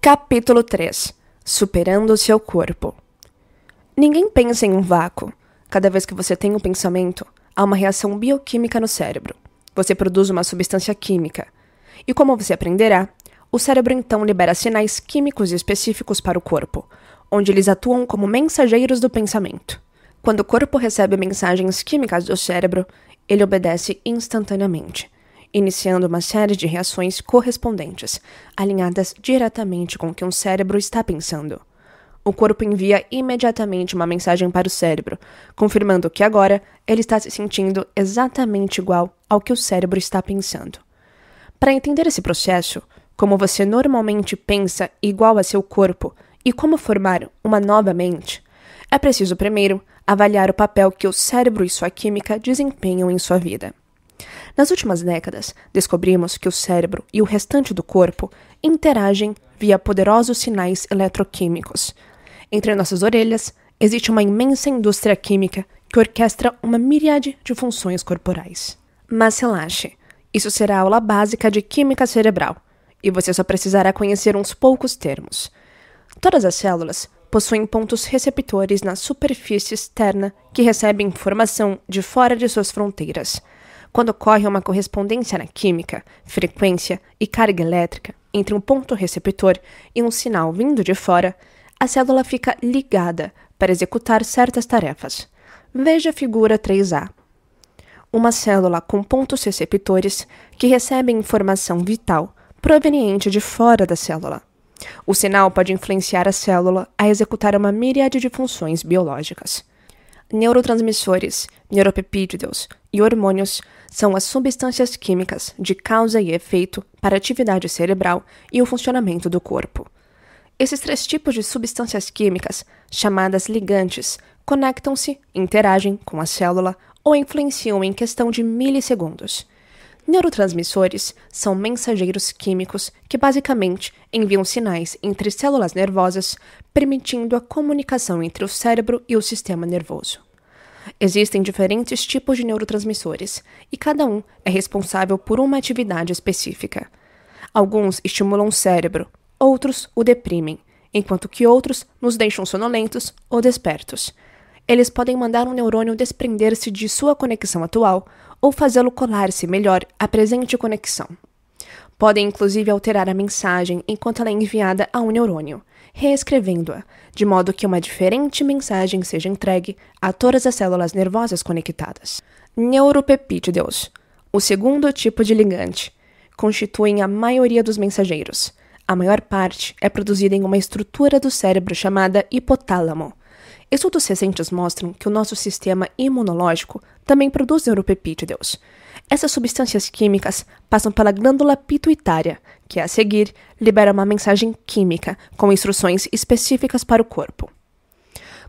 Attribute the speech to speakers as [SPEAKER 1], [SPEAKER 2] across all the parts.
[SPEAKER 1] Capítulo 3. Superando o seu corpo. Ninguém pensa em um vácuo. Cada vez que você tem um pensamento, há uma reação bioquímica no cérebro. Você produz uma substância química. E como você aprenderá, o cérebro então libera sinais químicos específicos para o corpo, onde eles atuam como mensageiros do pensamento. Quando o corpo recebe mensagens químicas do cérebro, ele obedece instantaneamente, iniciando uma série de reações correspondentes, alinhadas diretamente com o que um cérebro está pensando. O corpo envia imediatamente uma mensagem para o cérebro, confirmando que agora ele está se sentindo exatamente igual ao que o cérebro está pensando. Para entender esse processo, como você normalmente pensa igual a seu corpo e como formar uma nova mente, é preciso primeiro avaliar o papel que o cérebro e sua química desempenham em sua vida. Nas últimas décadas, descobrimos que o cérebro e o restante do corpo interagem via poderosos sinais eletroquímicos. Entre nossas orelhas, existe uma imensa indústria química que orquestra uma miríade de funções corporais. Mas relaxe, isso será a aula básica de química cerebral, e você só precisará conhecer uns poucos termos. Todas as células possuem pontos receptores na superfície externa que recebem informação de fora de suas fronteiras. Quando ocorre uma correspondência na química, frequência e carga elétrica entre um ponto receptor e um sinal vindo de fora, a célula fica ligada para executar certas tarefas. Veja a figura 3A. Uma célula com pontos receptores que recebem informação vital proveniente de fora da célula. O sinal pode influenciar a célula a executar uma miríade de funções biológicas. Neurotransmissores, neuropeptídeos e hormônios são as substâncias químicas de causa e efeito para a atividade cerebral e o funcionamento do corpo. Esses três tipos de substâncias químicas, chamadas ligantes, conectam-se, interagem com a célula ou influenciam em questão de milissegundos. Neurotransmissores são mensageiros químicos que basicamente enviam sinais entre células nervosas, permitindo a comunicação entre o cérebro e o sistema nervoso. Existem diferentes tipos de neurotransmissores, e cada um é responsável por uma atividade específica. Alguns estimulam o cérebro, outros o deprimem, enquanto que outros nos deixam sonolentos ou despertos. Eles podem mandar um neurônio desprender-se de sua conexão atual ou fazê-lo colar-se melhor à presente conexão. Podem inclusive alterar a mensagem enquanto ela é enviada a um neurônio, reescrevendo-a, de modo que uma diferente mensagem seja entregue a todas as células nervosas conectadas. Neuropeptídeos, o segundo tipo de ligante, constituem a maioria dos mensageiros. A maior parte é produzida em uma estrutura do cérebro chamada hipotálamo. Estudos recentes mostram que o nosso sistema imunológico também produz neuropeptídeos. Essas substâncias químicas passam pela glândula pituitária, que, a seguir, libera uma mensagem química com instruções específicas para o corpo.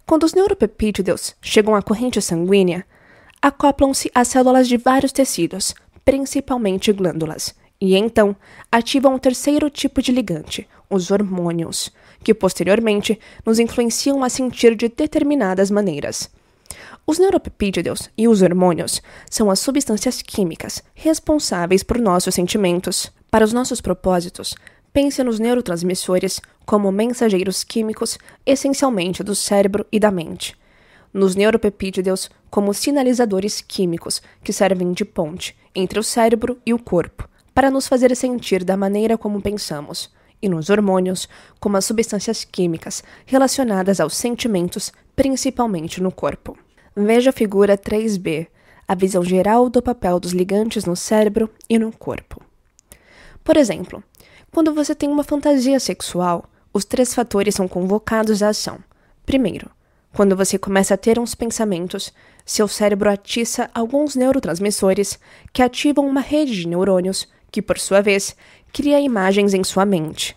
[SPEAKER 1] Quando os neuropeptídeos chegam à corrente sanguínea, acoplam-se às células de vários tecidos, principalmente glândulas, e então ativam um terceiro tipo de ligante, os hormônios, que posteriormente nos influenciam a sentir de determinadas maneiras. Os neuropeptídeos e os hormônios são as substâncias químicas responsáveis por nossos sentimentos. Para os nossos propósitos, pense nos neurotransmissores como mensageiros químicos essencialmente do cérebro e da mente. Nos neuropeptídeos como sinalizadores químicos que servem de ponte entre o cérebro e o corpo, para nos fazer sentir da maneira como pensamos, e nos hormônios como as substâncias químicas relacionadas aos sentimentos, principalmente no corpo. Veja a figura 3B, a visão geral do papel dos ligantes no cérebro e no corpo. Por exemplo, quando você tem uma fantasia sexual, os três fatores são convocados à ação. Primeiro, quando você começa a ter uns pensamentos, seu cérebro atiça alguns neurotransmissores que ativam uma rede de neurônios que, por sua vez, cria imagens em sua mente.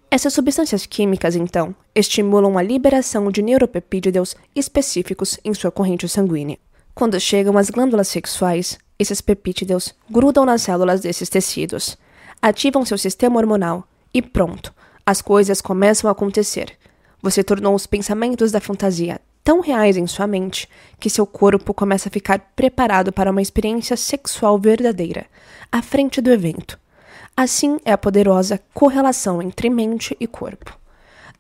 [SPEAKER 1] Essas substâncias químicas, então, estimulam a liberação de neuropeptídeos específicos em sua corrente sanguínea. Quando chegam às glândulas sexuais, esses peptídeos grudam nas células desses tecidos, ativam seu sistema hormonal e pronto, as coisas começam a acontecer. Você tornou os pensamentos da fantasia tão reais em sua mente que seu corpo começa a ficar preparado para uma experiência sexual verdadeira, à frente do evento. Assim é a poderosa correlação entre mente e corpo.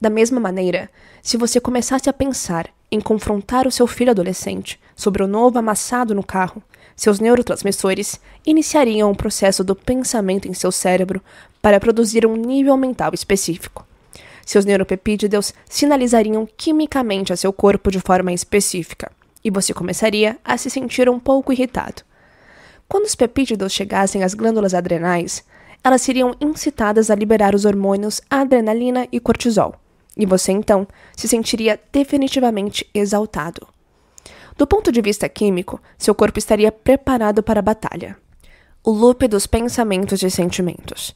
[SPEAKER 1] Da mesma maneira, se você começasse a pensar em confrontar o seu filho adolescente sobre o novo amassado no carro, seus neurotransmissores iniciariam o processo do pensamento em seu cérebro para produzir um nível mental específico. Seus neuropeptídeos sinalizariam quimicamente a seu corpo de forma específica, e você começaria a se sentir um pouco irritado. Quando os peptídeos chegassem às glândulas adrenais, elas seriam incitadas a liberar os hormônios adrenalina e cortisol, e você então se sentiria definitivamente exaltado. Do ponto de vista químico, seu corpo estaria preparado para a batalha. O loop dos pensamentos e sentimentos.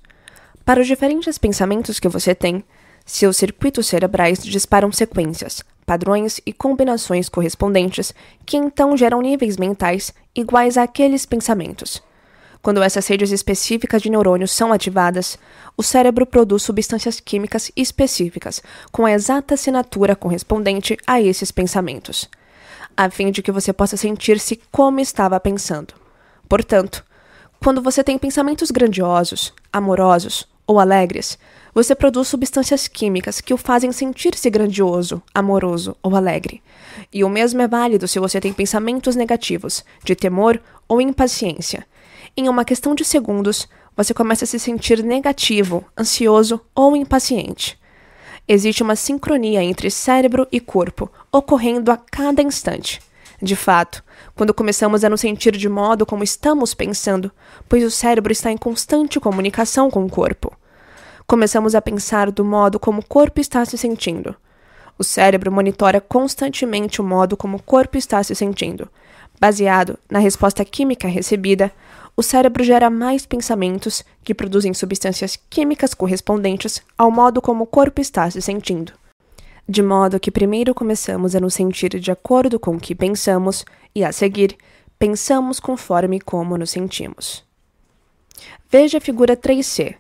[SPEAKER 1] Para os diferentes pensamentos que você tem, seus circuitos cerebrais disparam sequências, padrões e combinações correspondentes que então geram níveis mentais iguais àqueles pensamentos. Quando essas redes específicas de neurônios são ativadas, o cérebro produz substâncias químicas específicas com a exata assinatura correspondente a esses pensamentos, a fim de que você possa sentir-se como estava pensando. Portanto, quando você tem pensamentos grandiosos, amorosos ou alegres, você produz substâncias químicas que o fazem sentir-se grandioso, amoroso ou alegre. E o mesmo é válido se você tem pensamentos negativos, de temor ou impaciência. Em uma questão de segundos, você começa a se sentir negativo, ansioso ou impaciente. Existe uma sincronia entre cérebro e corpo, ocorrendo a cada instante. De fato, quando começamos a nos sentir de modo como estamos pensando, pois o cérebro está em constante comunicação com o corpo, começamos a pensar do modo como o corpo está se sentindo. O cérebro monitora constantemente o modo como o corpo está se sentindo. Baseado na resposta química recebida, o cérebro gera mais pensamentos que produzem substâncias químicas correspondentes ao modo como o corpo está se sentindo. De modo que primeiro começamos a nos sentir de acordo com o que pensamos e, a seguir, pensamos conforme como nos sentimos. Veja a figura 3C,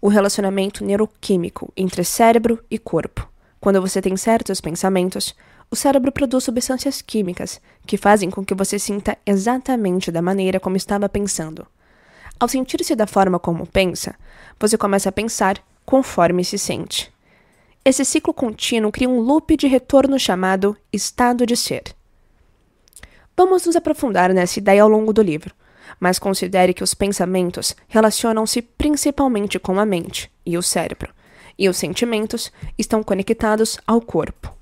[SPEAKER 1] o relacionamento neuroquímico entre cérebro e corpo. Quando você tem certos pensamentos, o cérebro produz substâncias químicas que fazem com que você sinta exatamente da maneira como estava pensando. Ao sentir-se da forma como pensa, você começa a pensar conforme se sente. Esse ciclo contínuo cria um loop de retorno chamado estado de ser. Vamos nos aprofundar nessa ideia ao longo do livro, mas considere que os pensamentos relacionam-se principalmente com a mente e o cérebro, e os sentimentos estão conectados ao corpo.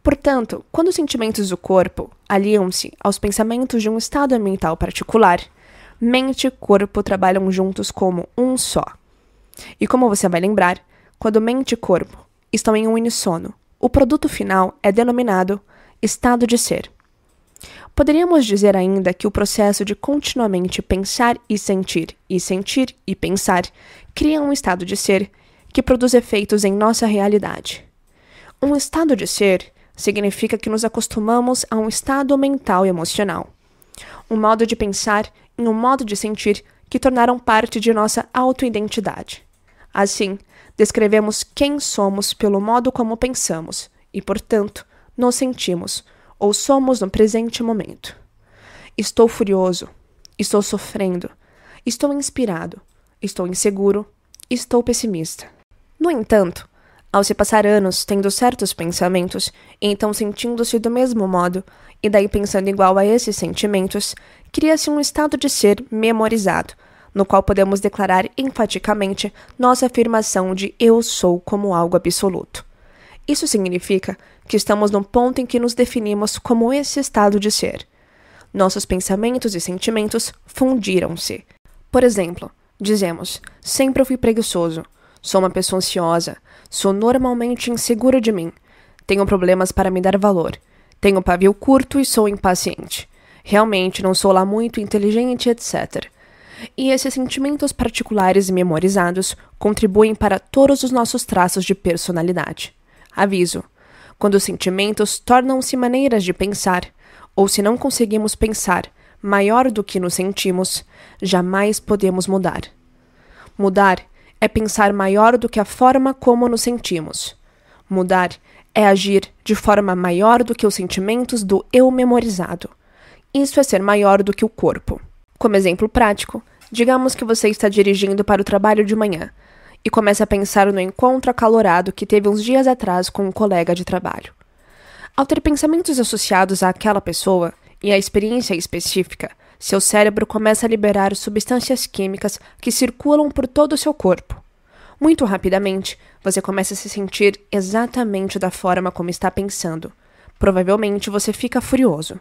[SPEAKER 1] Portanto, quando os sentimentos do corpo aliam-se aos pensamentos de um estado mental particular, mente e corpo trabalham juntos como um só. E como você vai lembrar, quando mente e corpo estão em um uníssono, o produto final é denominado estado de ser. Poderíamos dizer ainda que o processo de continuamente pensar e sentir e pensar cria um estado de ser que produz efeitos em nossa realidade. Um estado de ser significa que nos acostumamos a um estado mental e emocional, um modo de pensar e um modo de sentir que tornaram parte de nossa autoidentidade. Assim, descrevemos quem somos pelo modo como pensamos e, portanto, nos sentimos ou somos no presente momento. Estou furioso, estou sofrendo, estou inspirado, estou inseguro, estou pessimista. No entanto, ao se passar anos tendo certos pensamentos, e então sentindo-se do mesmo modo, e daí pensando igual a esses sentimentos, cria-se um estado de ser memorizado, no qual podemos declarar enfaticamente nossa afirmação de eu sou como algo absoluto. Isso significa que estamos no ponto em que nos definimos como esse estado de ser. Nossos pensamentos e sentimentos fundiram-se. Por exemplo, dizemos, sempre eu fui preguiçoso, sou uma pessoa ansiosa, sou normalmente inseguro de mim, tenho problemas para me dar valor, tenho pavio curto e sou impaciente, realmente não sou lá muito inteligente, etc. E esses sentimentos particulares e memorizados contribuem para todos os nossos traços de personalidade. Aviso: quando os sentimentos tornam-se maneiras de pensar, ou se não conseguimos pensar maior do que nos sentimos, jamais podemos mudar. Mudar é pensar maior do que a forma como nos sentimos. Mudar é agir de forma maior do que os sentimentos do eu memorizado. Isso é ser maior do que o corpo. Como exemplo prático, Digamos que você está dirigindo para o trabalho de manhã e começa a pensar no encontro acalorado que teve uns dias atrás com um colega de trabalho. Ao ter pensamentos associados àquela pessoa e à experiência específica, seu cérebro começa a liberar substâncias químicas que circulam por todo o seu corpo. Muito rapidamente, você começa a se sentir exatamente da forma como está pensando. Provavelmente você fica furioso.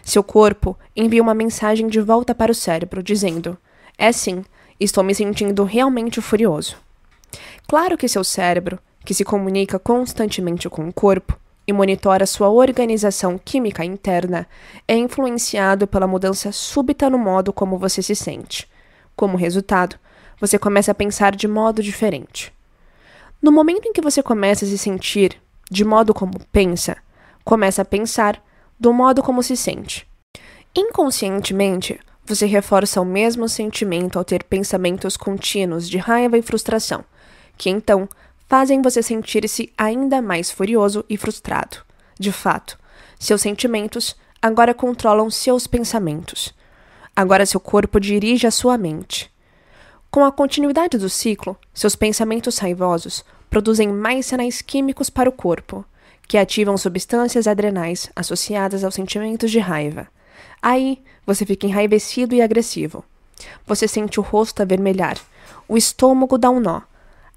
[SPEAKER 1] Seu corpo envia uma mensagem de volta para o cérebro, dizendo: "É sim, estou me sentindo realmente furioso." Claro que seu cérebro, que se comunica constantemente com o corpo e monitora sua organização química interna, é influenciado pela mudança súbita no modo como você se sente. Como resultado, você começa a pensar de modo diferente. No momento em que você começa a se sentir de modo como pensa, começa a pensar do modo como se sente. Inconscientemente, você reforça o mesmo sentimento ao ter pensamentos contínuos de raiva e frustração, que então fazem você sentir-se ainda mais furioso e frustrado. De fato, seus sentimentos agora controlam seus pensamentos. Agora seu corpo dirige a sua mente. Com a continuidade do ciclo, seus pensamentos raivosos produzem mais sinais químicos para o corpo, que ativam substâncias adrenais associadas aos sentimentos de raiva. Aí, você fica enraivecido e agressivo. Você sente o rosto avermelhar, o estômago dá um nó,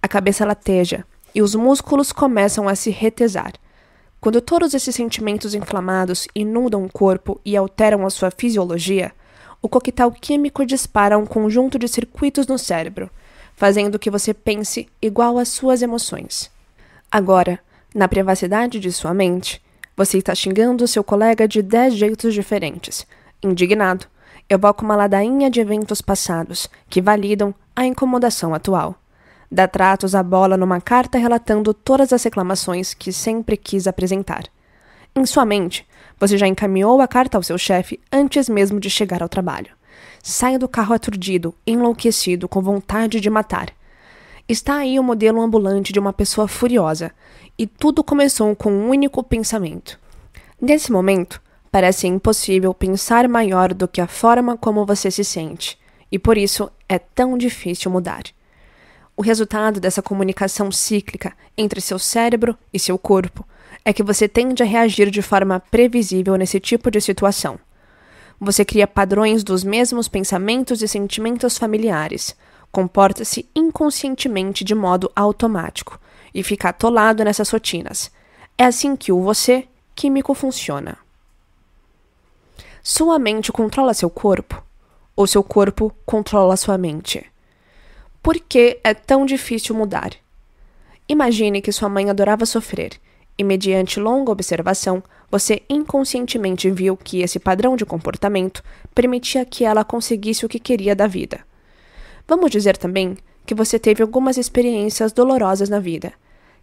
[SPEAKER 1] a cabeça lateja e os músculos começam a se retesar. Quando todos esses sentimentos inflamados inundam o corpo e alteram a sua fisiologia, o coquetel químico dispara um conjunto de circuitos no cérebro, fazendo que você pense igual às suas emoções. Agora, na privacidade de sua mente, você está xingando seu colega de 10 jeitos diferentes. Indignado, evoca uma ladainha de eventos passados que validam a incomodação atual. Dá tratos à bola numa carta relatando todas as reclamações que sempre quis apresentar. Em sua mente, você já encaminhou a carta ao seu chefe antes mesmo de chegar ao trabalho. Sai do carro aturdido, enlouquecido, com vontade de matar. Está aí o modelo ambulante de uma pessoa furiosa, e tudo começou com um único pensamento. Nesse momento, parece impossível pensar maior do que a forma como você se sente, e por isso é tão difícil mudar. O resultado dessa comunicação cíclica entre seu cérebro e seu corpo é que você tende a reagir de forma previsível nesse tipo de situação. Você cria padrões dos mesmos pensamentos e sentimentos familiares, comporta-se inconscientemente de modo automático e fica atolado nessas rotinas. É assim que o você químico funciona. Sua mente controla seu corpo? Ou seu corpo controla sua mente? Por que é tão difícil mudar? Imagine que sua mãe adorava sofrer, e mediante longa observação, você inconscientemente viu que esse padrão de comportamento permitia que ela conseguisse o que queria da vida. Vamos dizer também que você teve algumas experiências dolorosas na vida,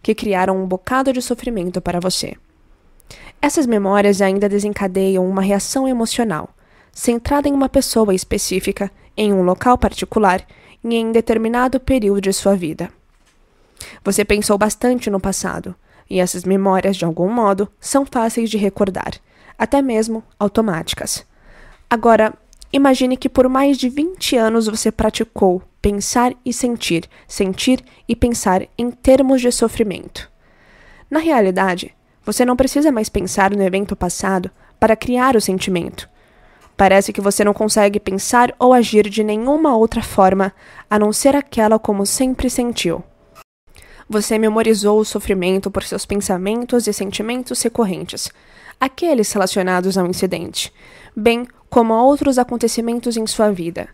[SPEAKER 1] que criaram um bocado de sofrimento para você. Essas memórias ainda desencadeiam uma reação emocional, centrada em uma pessoa específica, em um local particular e em determinado período de sua vida. Você pensou bastante no passado, e essas memórias, de algum modo, são fáceis de recordar, até mesmo automáticas. Agora, imagine que por mais de 20 anos você praticou pensar e sentir, sentir e pensar em termos de sofrimento. Na realidade, você não precisa mais pensar no evento passado para criar o sentimento. Parece que você não consegue pensar ou agir de nenhuma outra forma a não ser aquela como sempre sentiu. Você memorizou o sofrimento por seus pensamentos e sentimentos recorrentes, aqueles relacionados ao incidente, bem como a outros acontecimentos em sua vida.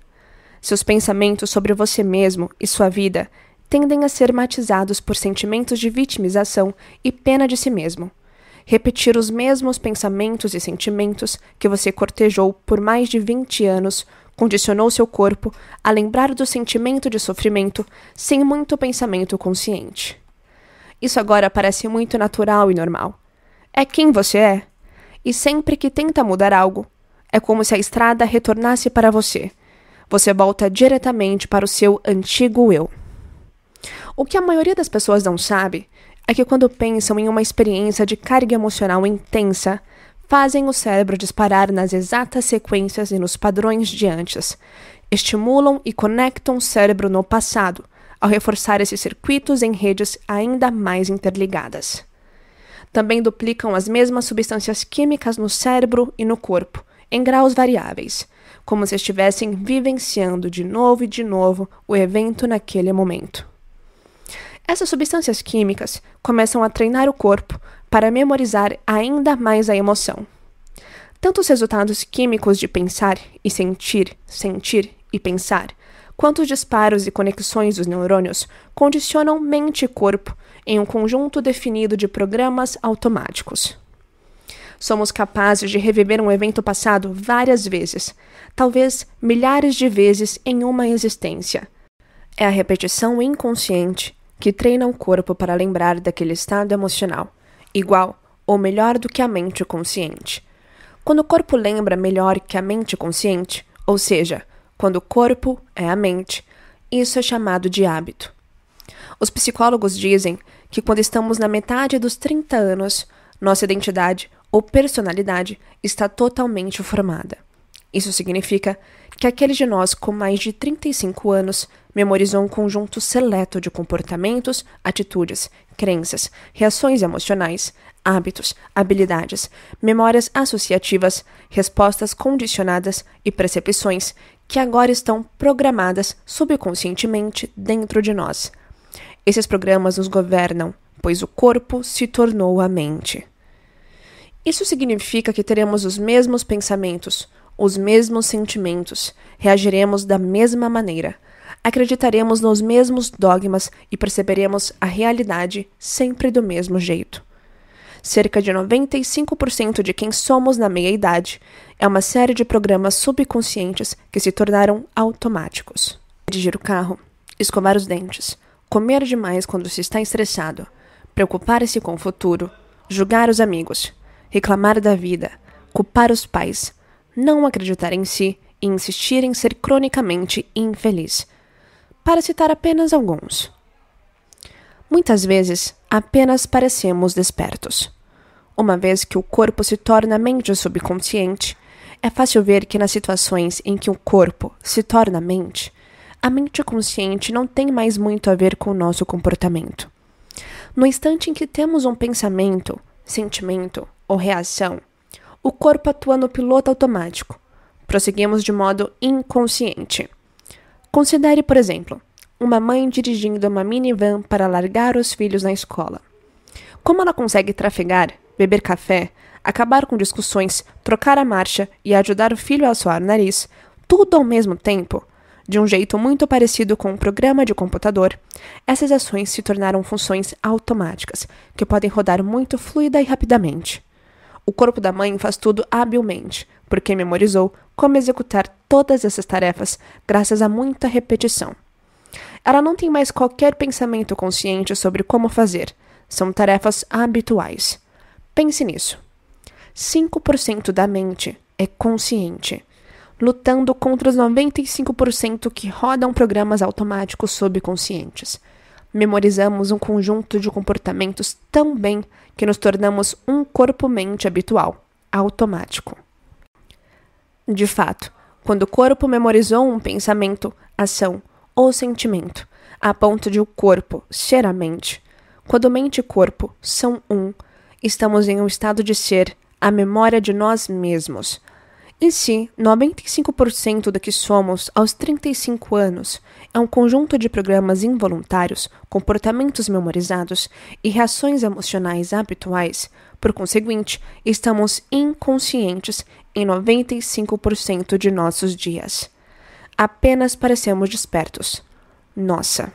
[SPEAKER 1] Seus pensamentos sobre você mesmo e sua vida tendem a ser matizados por sentimentos de vitimização e pena de si mesmo. Repetir os mesmos pensamentos e sentimentos que você cortejou por mais de 20 anos condicionou seu corpo a lembrar do sentimento de sofrimento sem muito pensamento consciente. Isso agora parece muito natural e normal. É quem você é. E sempre que tenta mudar algo, é como se a estrada retornasse para você. Você volta diretamente para o seu antigo eu. O que a maioria das pessoas não sabe é que quando pensam em uma experiência de carga emocional intensa, fazem o cérebro disparar nas exatas sequências e nos padrões de antes, estimulam e conectam o cérebro no passado, ao reforçar esses circuitos em redes ainda mais interligadas. Também duplicam as mesmas substâncias químicas no cérebro e no corpo, em graus variáveis, como se estivessem vivenciando de novo o evento naquele momento. Essas substâncias químicas começam a treinar o corpo para memorizar ainda mais a emoção. Tanto os resultados químicos de pensar e sentir e pensar, quanto os disparos e conexões dos neurônios condicionam mente e corpo em um conjunto definido de programas automáticos. Somos capazes de reviver um evento passado várias vezes, talvez milhares de vezes em uma existência. É a repetição inconsciente que treina o corpo para lembrar daquele estado emocional, igual ou melhor do que a mente consciente. Quando o corpo lembra melhor que a mente consciente, ou seja, quando o corpo é a mente, isso é chamado de hábito. Os psicólogos dizem que quando estamos na metade dos 30 anos, nossa identidade ou personalidade está totalmente formada. Isso significa que aquele de nós com mais de 35 anos memorizou um conjunto seleto de comportamentos, atitudes, crenças, reações emocionais, hábitos, habilidades, memórias associativas, respostas condicionadas e percepções que agora estão programadas subconscientemente dentro de nós. Esses programas nos governam, pois o corpo se tornou a mente. Isso significa que teremos os mesmos pensamentos, os mesmos sentimentos, reagiremos da mesma maneira, acreditaremos nos mesmos dogmas e perceberemos a realidade sempre do mesmo jeito. Cerca de 95% de quem somos na meia-idade é uma série de programas subconscientes que se tornaram automáticos. Dirigir o carro, escovar os dentes, comer demais quando se está estressado, preocupar-se com o futuro, julgar os amigos, reclamar da vida, culpar os pais, não acreditar em si e insistir em ser cronicamente infeliz, para citar apenas alguns. Muitas vezes, apenas parecemos despertos. Uma vez que o corpo se torna mente subconsciente, é fácil ver que nas situações em que o corpo se torna mente, a mente consciente não tem mais muito a ver com o nosso comportamento. No instante em que temos um pensamento, sentimento ou reação, o corpo atua no piloto automático. Prosseguimos de modo inconsciente. Considere, por exemplo, uma mãe dirigindo uma minivan para largar os filhos na escola. Como ela consegue trafegar, beber café, acabar com discussões, trocar a marcha e ajudar o filho a suar o nariz, tudo ao mesmo tempo, de um jeito muito parecido com um programa de computador, essas ações se tornaram funções automáticas, que podem rodar muito fluida e rapidamente. O corpo da mãe faz tudo habilmente, porque memorizou como executar todas essas tarefas graças a muita repetição. Ela não tem mais qualquer pensamento consciente sobre como fazer. São tarefas habituais. Pense nisso. 5% da mente é consciente, lutando contra os 95% que rodam programas automáticos subconscientes. Memorizamos um conjunto de comportamentos tão bem que nos tornamos um corpo-mente habitual, automático. De fato, quando o corpo memorizou um pensamento, ação ou sentimento, a ponto de o corpo ser a mente, quando mente e corpo são um, estamos em um estado de ser, a memória de nós mesmos. E se 95% do que somos aos 35 anos é um conjunto de programas involuntários, comportamentos memorizados e reações emocionais habituais, por conseguinte, estamos inconscientes em 95% de nossos dias. Apenas parecemos despertos. Nossa!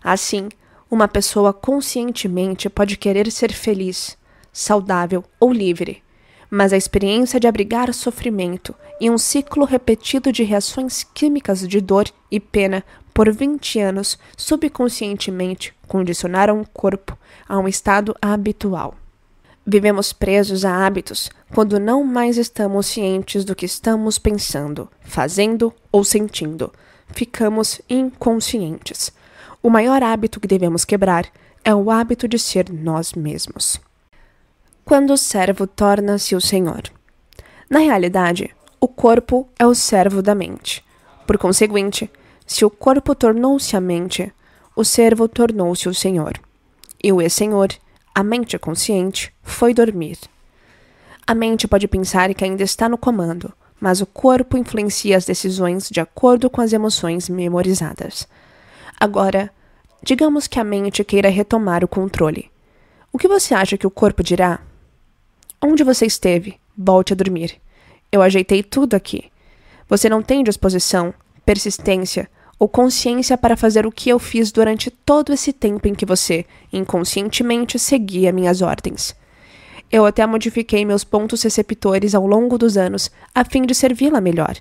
[SPEAKER 1] Assim, uma pessoa conscientemente pode querer ser feliz, saudável ou livre, mas a experiência de abrigar sofrimento e um ciclo repetido de reações químicas de dor e pena por 20 anos subconscientemente condicionaram o corpo a um estado habitual. Vivemos presos a hábitos quando não mais estamos cientes do que estamos pensando, fazendo ou sentindo. Ficamos inconscientes. O maior hábito que devemos quebrar é o hábito de ser nós mesmos. Quando o servo torna-se o senhor. Na realidade, o corpo é o servo da mente. Por conseguinte, se o corpo tornou-se a mente, o servo tornou-se o senhor. E o ex-senhor, a mente consciente, foi dormir. A mente pode pensar que ainda está no comando, mas o corpo influencia as decisões de acordo com as emoções memorizadas. Agora, digamos que a mente queira retomar o controle. O que você acha que o corpo dirá? Onde você esteve? Volte a dormir. Eu ajeitei tudo aqui. Você não tem disposição, persistência ou consciência para fazer o que eu fiz durante todo esse tempo em que você, inconscientemente, seguia minhas ordens. Eu até modifiquei meus pontos receptores ao longo dos anos, a fim de servi-la melhor.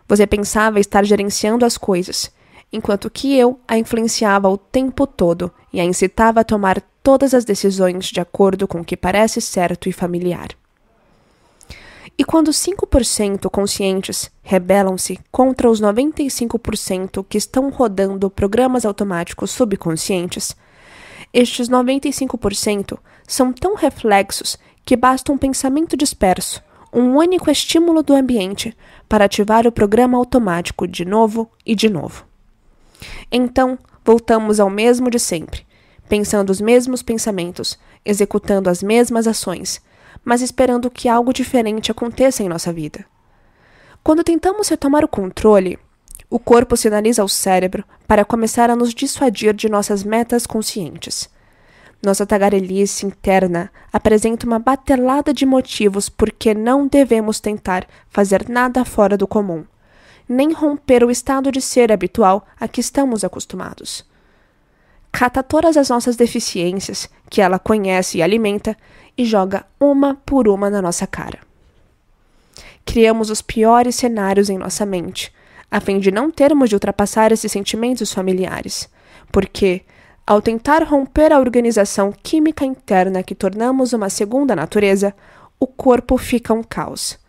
[SPEAKER 1] Você pensava estar gerenciando as coisas, enquanto que eu a influenciava o tempo todo e a incitava a tomar todas as decisões de acordo com o que parece certo e familiar. E quando 5% conscientes rebelam-se contra os 95% que estão rodando programas automáticos subconscientes, estes 95% são tão reflexos que basta um pensamento disperso, um único estímulo do ambiente, para ativar o programa automático de novo e de novo. Então, voltamos ao mesmo de sempre, pensando os mesmos pensamentos, executando as mesmas ações, mas esperando que algo diferente aconteça em nossa vida. Quando tentamos retomar o controle, o corpo sinaliza ao cérebro para começar a nos dissuadir de nossas metas conscientes. Nossa tagarelice interna apresenta uma batelada de motivos por que não devemos tentar fazer nada fora do comum, nem romper o estado de ser habitual a que estamos acostumados. Cata todas as nossas deficiências, que ela conhece e alimenta, e joga uma por uma na nossa cara. Criamos os piores cenários em nossa mente, a fim de não termos de ultrapassar esses sentimentos familiares, porque, ao tentar romper a organização química interna que tornamos uma segunda natureza, o corpo fica um caos.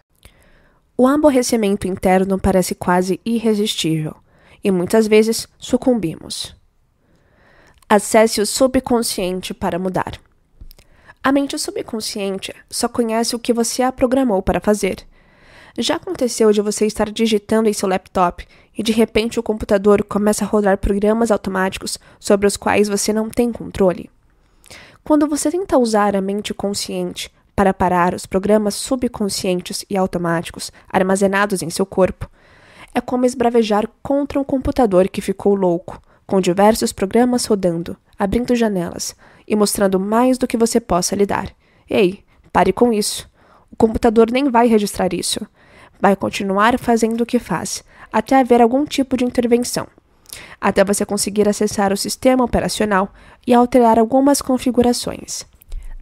[SPEAKER 1] O aborrecimento interno parece quase irresistível, e muitas vezes sucumbimos. Acesse o subconsciente para mudar. A mente subconsciente só conhece o que você a programou para fazer. Já aconteceu de você estar digitando em seu laptop e de repente o computador começa a rodar programas automáticos sobre os quais você não tem controle? Quando você tenta usar a mente consciente para parar os programas subconscientes e automáticos armazenados em seu corpo, é como esbravejar contra um computador que ficou louco, com diversos programas rodando, abrindo janelas e mostrando mais do que você possa lidar. Ei, pare com isso. O computador nem vai registrar isso. Vai continuar fazendo o que faz, até haver algum tipo de intervenção, até você conseguir acessar o sistema operacional e alterar algumas configurações.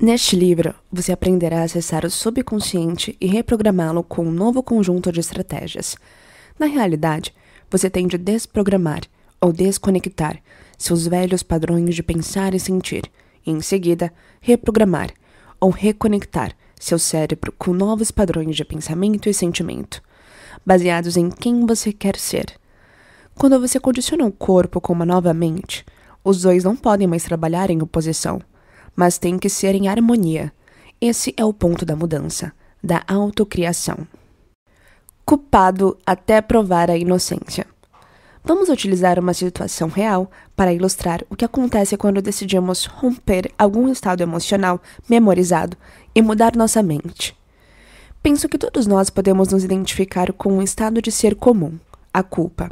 [SPEAKER 1] Neste livro, você aprenderá a acessar o subconsciente e reprogramá-lo com um novo conjunto de estratégias. Na realidade, você tem de desprogramar ou desconectar seus velhos padrões de pensar e sentir, e em seguida, reprogramar ou reconectar seu cérebro com novos padrões de pensamento e sentimento, baseados em quem você quer ser. Quando você condiciona o corpo com uma nova mente, os dois não podem mais trabalhar em oposição, mas têm que ser em harmonia. Esse é o ponto da mudança, da autocriação. Culpado até provar a inocência. Vamos utilizar uma situação real para ilustrar o que acontece quando decidimos romper algum estado emocional memorizado e mudar nossa mente. Penso que todos nós podemos nos identificar com um estado de ser comum, a culpa.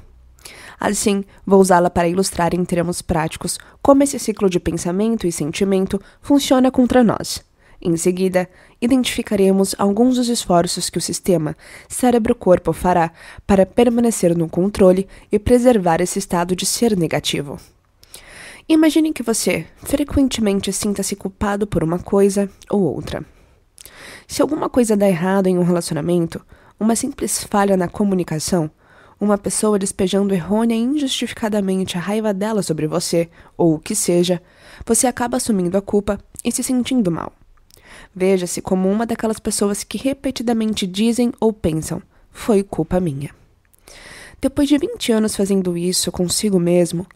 [SPEAKER 1] Assim, vou usá-la para ilustrar em termos práticos como esse ciclo de pensamento e sentimento funciona contra nós. Em seguida, identificaremos alguns dos esforços que o sistema cérebro-corpo fará para permanecer no controle e preservar esse estado de ser negativo. Imagine que você frequentemente sinta-se culpado por uma coisa ou outra. Se alguma coisa dá errado em um relacionamento, uma simples falha na comunicação, uma pessoa despejando errônea e injustificadamente a raiva dela sobre você, ou o que seja, você acaba assumindo a culpa e se sentindo mal. Veja-se como uma daquelas pessoas que repetidamente dizem ou pensam, foi culpa minha. Depois de 20 anos fazendo isso consigo mesmo,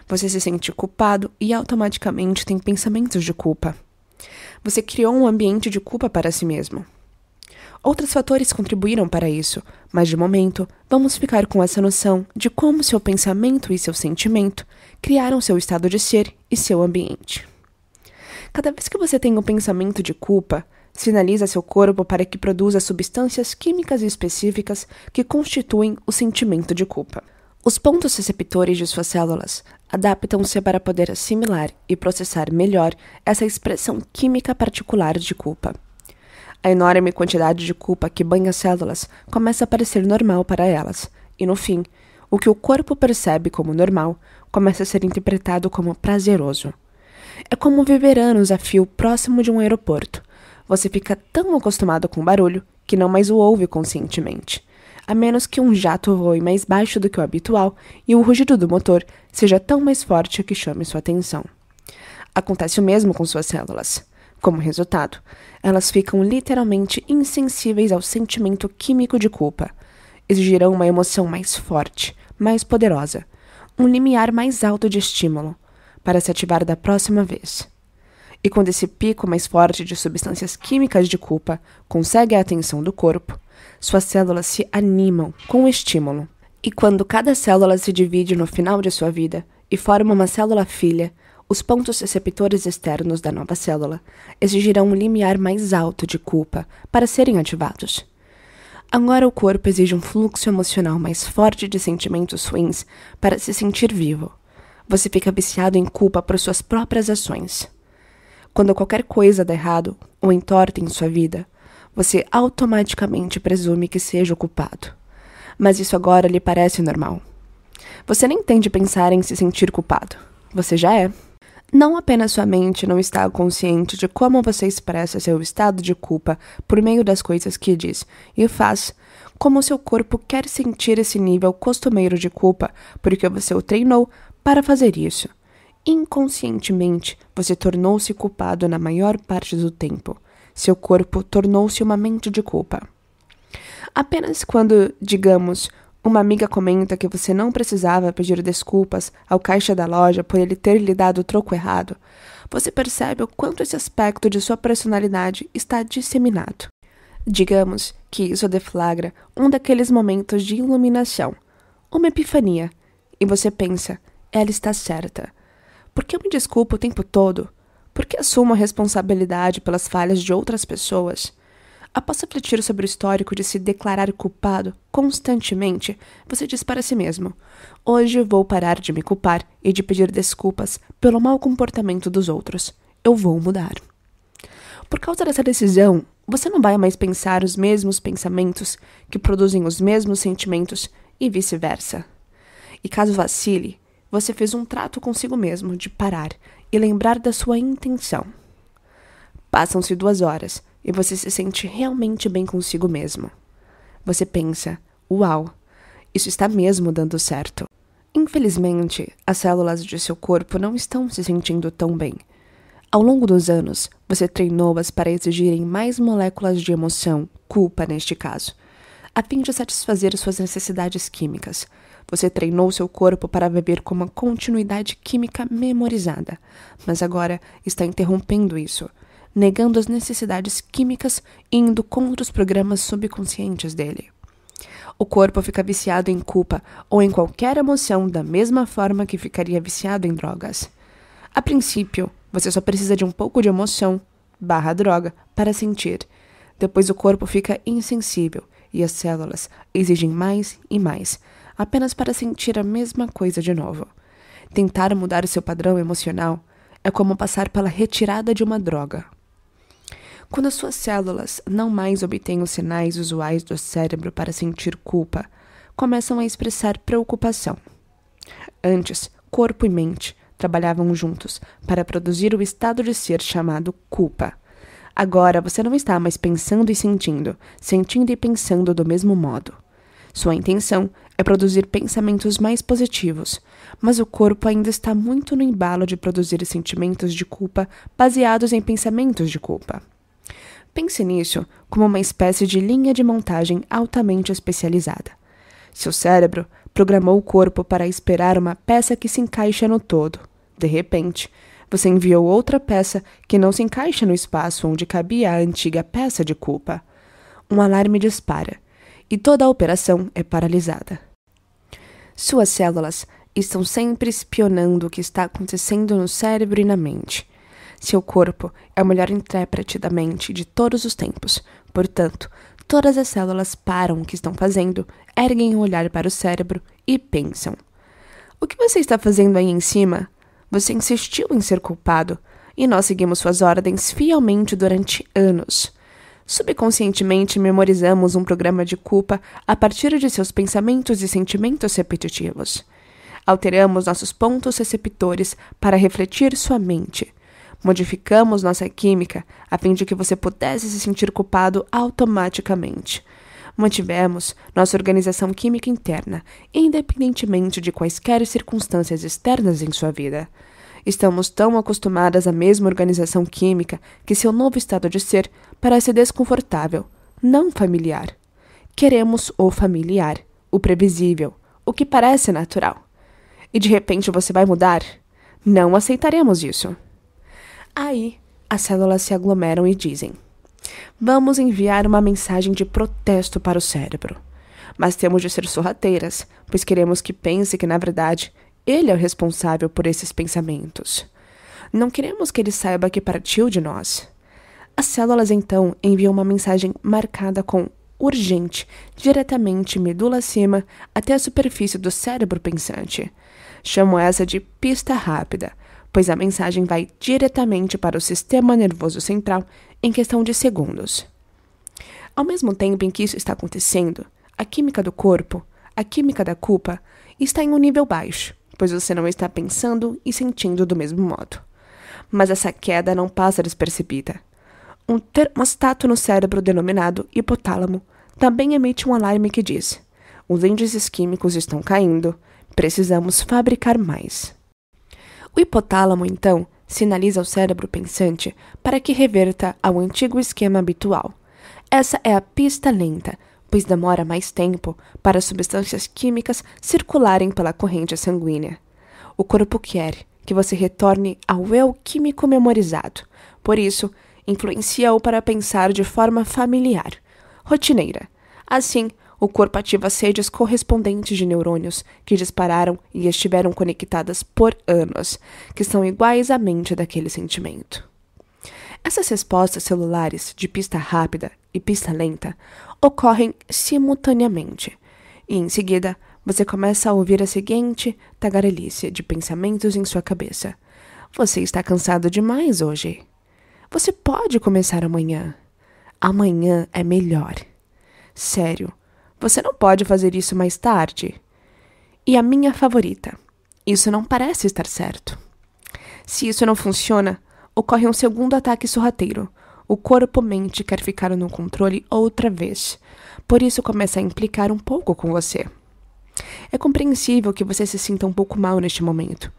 [SPEAKER 1] você se sente culpado e automaticamente tem pensamentos de culpa. Você criou um ambiente de culpa para si mesmo. Outros fatores contribuíram para isso, mas de momento, vamos ficar com essa noção de como seu pensamento e seu sentimento criaram seu estado de ser e seu ambiente. Cada vez que você tem um pensamento de culpa, sinaliza seu corpo para que produza substâncias químicas específicas que constituem o sentimento de culpa. Os pontos receptores de suas células adaptam-se para poder assimilar e processar melhor essa expressão química particular de culpa. A enorme quantidade de culpa que banha as células começa a parecer normal para elas, e no fim, o que o corpo percebe como normal começa a ser interpretado como prazeroso. É como viver anos a fio próximo de um aeroporto. Você fica tão acostumado com o barulho que não mais o ouve conscientemente, a menos que um jato voe mais baixo do que o habitual e o rugido do motor seja tão mais forte que chame sua atenção. Acontece o mesmo com suas células. Como resultado, elas ficam literalmente insensíveis ao sentimento químico de culpa. Exigirão uma emoção mais forte, mais poderosa, um limiar mais alto de estímulo, para se ativar da próxima vez. E quando esse pico mais forte de substâncias químicas de culpa consegue a atenção do corpo, suas células se animam com o estímulo. E quando cada célula se divide no final de sua vida e forma uma célula filha, os pontos receptores externos da nova célula exigirão um limiar mais alto de culpa para serem ativados. Agora o corpo exige um fluxo emocional mais forte de sentimentos ruins para se sentir vivo. Você fica viciado em culpa por suas próprias ações. Quando qualquer coisa dá errado ou entorta em sua vida, você automaticamente presume que seja o culpado. Mas isso agora lhe parece normal. Você nem tem de pensar em se sentir culpado. Você já é. Não apenas sua mente não está consciente de como você expressa seu estado de culpa por meio das coisas que diz e faz, como seu corpo quer sentir esse nível costumeiro de culpa porque você o treinou para fazer isso. Inconscientemente, você tornou-se culpado na maior parte do tempo. Seu corpo tornou-se uma mente de culpa. Apenas quando, digamos, uma amiga comenta que você não precisava pedir desculpas ao caixa da loja por ele ter lhe dado o troco errado, você percebe o quanto esse aspecto de sua personalidade está disseminado. Digamos que isso deflagra um daqueles momentos de iluminação, uma epifania, e você pensa, ela está certa. Por que eu me desculpo o tempo todo? Por que assumo a responsabilidade pelas falhas de outras pessoas? Após refletir sobre o histórico de se declarar culpado constantemente, você diz para si mesmo: hoje vou parar de me culpar e de pedir desculpas pelo mau comportamento dos outros. Eu vou mudar. Por causa dessa decisão, você não vai mais pensar os mesmos pensamentos que produzem os mesmos sentimentos e vice-versa. E caso vacile, você fez um trato consigo mesmo de parar e lembrar da sua intenção. Passam-se 2 horas e você se sente realmente bem consigo mesmo. Você pensa, uau, isso está mesmo dando certo. Infelizmente, as células de seu corpo não estão se sentindo tão bem. Ao longo dos anos, você treinou-as para exigirem mais moléculas de emoção, culpa neste caso, a fim de satisfazer suas necessidades químicas. Você treinou seu corpo para viver com uma continuidade química memorizada, mas agora está interrompendo isso, negando as necessidades químicas e indo contra os programas subconscientes dele. O corpo fica viciado em culpa ou em qualquer emoção da mesma forma que ficaria viciado em drogas. A princípio, você só precisa de um pouco de emoção / droga para sentir. Depois o corpo fica insensível e as células exigem mais e mais, apenas para sentir a mesma coisa de novo. Tentar mudar seu padrão emocional é como passar pela retirada de uma droga. Quando as suas células não mais obtêm os sinais usuais do cérebro para sentir culpa, começam a expressar preocupação. Antes, corpo e mente trabalhavam juntos para produzir o estado de ser chamado culpa. Agora você não está mais pensando e sentindo e pensando do mesmo modo. Sua intenção é produzir pensamentos mais positivos, mas o corpo ainda está muito no embalo de produzir sentimentos de culpa baseados em pensamentos de culpa. Pense nisso como uma espécie de linha de montagem altamente especializada. Seu cérebro programou o corpo para esperar uma peça que se encaixa no todo. De repente, você enviou outra peça que não se encaixa no espaço onde cabia a antiga peça de culpa. um alarme dispara e toda a operação é paralisada. Suas células estão sempre espionando o que está acontecendo no cérebro e na mente. Seu corpo é o melhor intérprete da mente de todos os tempos. Portanto, todas as células param o que estão fazendo, erguem o olhar para o cérebro e pensam: o que você está fazendo aí em cima? Você insistiu em ser culpado, e nós seguimos suas ordens fielmente durante anos. Subconscientemente memorizamos um programa de culpa a partir de seus pensamentos e sentimentos repetitivos. Alteramos nossos pontos receptores para refletir sua mente. Modificamos nossa química a fim de que você pudesse se sentir culpado automaticamente. Mantivemos nossa organização química interna, independentemente de quaisquer circunstâncias externas em sua vida. Estamos tão acostumadas à mesma organização química que seu novo estado de ser parece desconfortável, não familiar. Queremos o familiar, o previsível, o que parece natural. E de repente você vai mudar? Não aceitaremos isso. Aí, as células se aglomeram e dizem: vamos enviar uma mensagem de protesto para o cérebro. Mas temos de ser sorrateiras, pois queremos que pense que, na verdade, ele é o responsável por esses pensamentos. Não queremos que ele saiba que partiu de nós. As células, então, enviam uma mensagem marcada com urgente, diretamente medula acima até a superfície do cérebro pensante. Chamo essa de pista rápida, pois a mensagem vai diretamente para o sistema nervoso central em questão de segundos. Ao mesmo tempo em que isso está acontecendo, a química do corpo, a química da culpa, está em um nível baixo, pois você não está pensando e sentindo do mesmo modo. Mas essa queda não passa despercebida. Um termostato no cérebro denominado hipotálamo também emite um alarme que diz: os índices químicos estão caindo, precisamos fabricar mais. O hipotálamo, então, sinaliza ao cérebro pensante para que reverta ao antigo esquema habitual. Essa é a pista lenta, pois demora mais tempo para as substâncias químicas circularem pela corrente sanguínea. O corpo quer que você retorne ao eu químico memorizado. Por isso, influencia-o para pensar de forma familiar, rotineira. Assim, o corpo ativa as redes correspondentes de neurônios que dispararam e estiveram conectadas por anos, que são iguais à mente daquele sentimento. Essas respostas celulares de pista rápida e pista lenta ocorrem simultaneamente, e em seguida você começa a ouvir a seguinte tagarelice de pensamentos em sua cabeça: você está cansado demais hoje. Você pode começar amanhã. Amanhã é melhor. Sério, você não pode fazer isso mais tarde. E a minha favorita: isso não parece estar certo. Se isso não funciona, ocorre um segundo ataque sorrateiro. O corpo-mente quer ficar no controle outra vez. Por isso começa a implicar um pouco com você. É compreensível que você se sinta um pouco mal neste momento.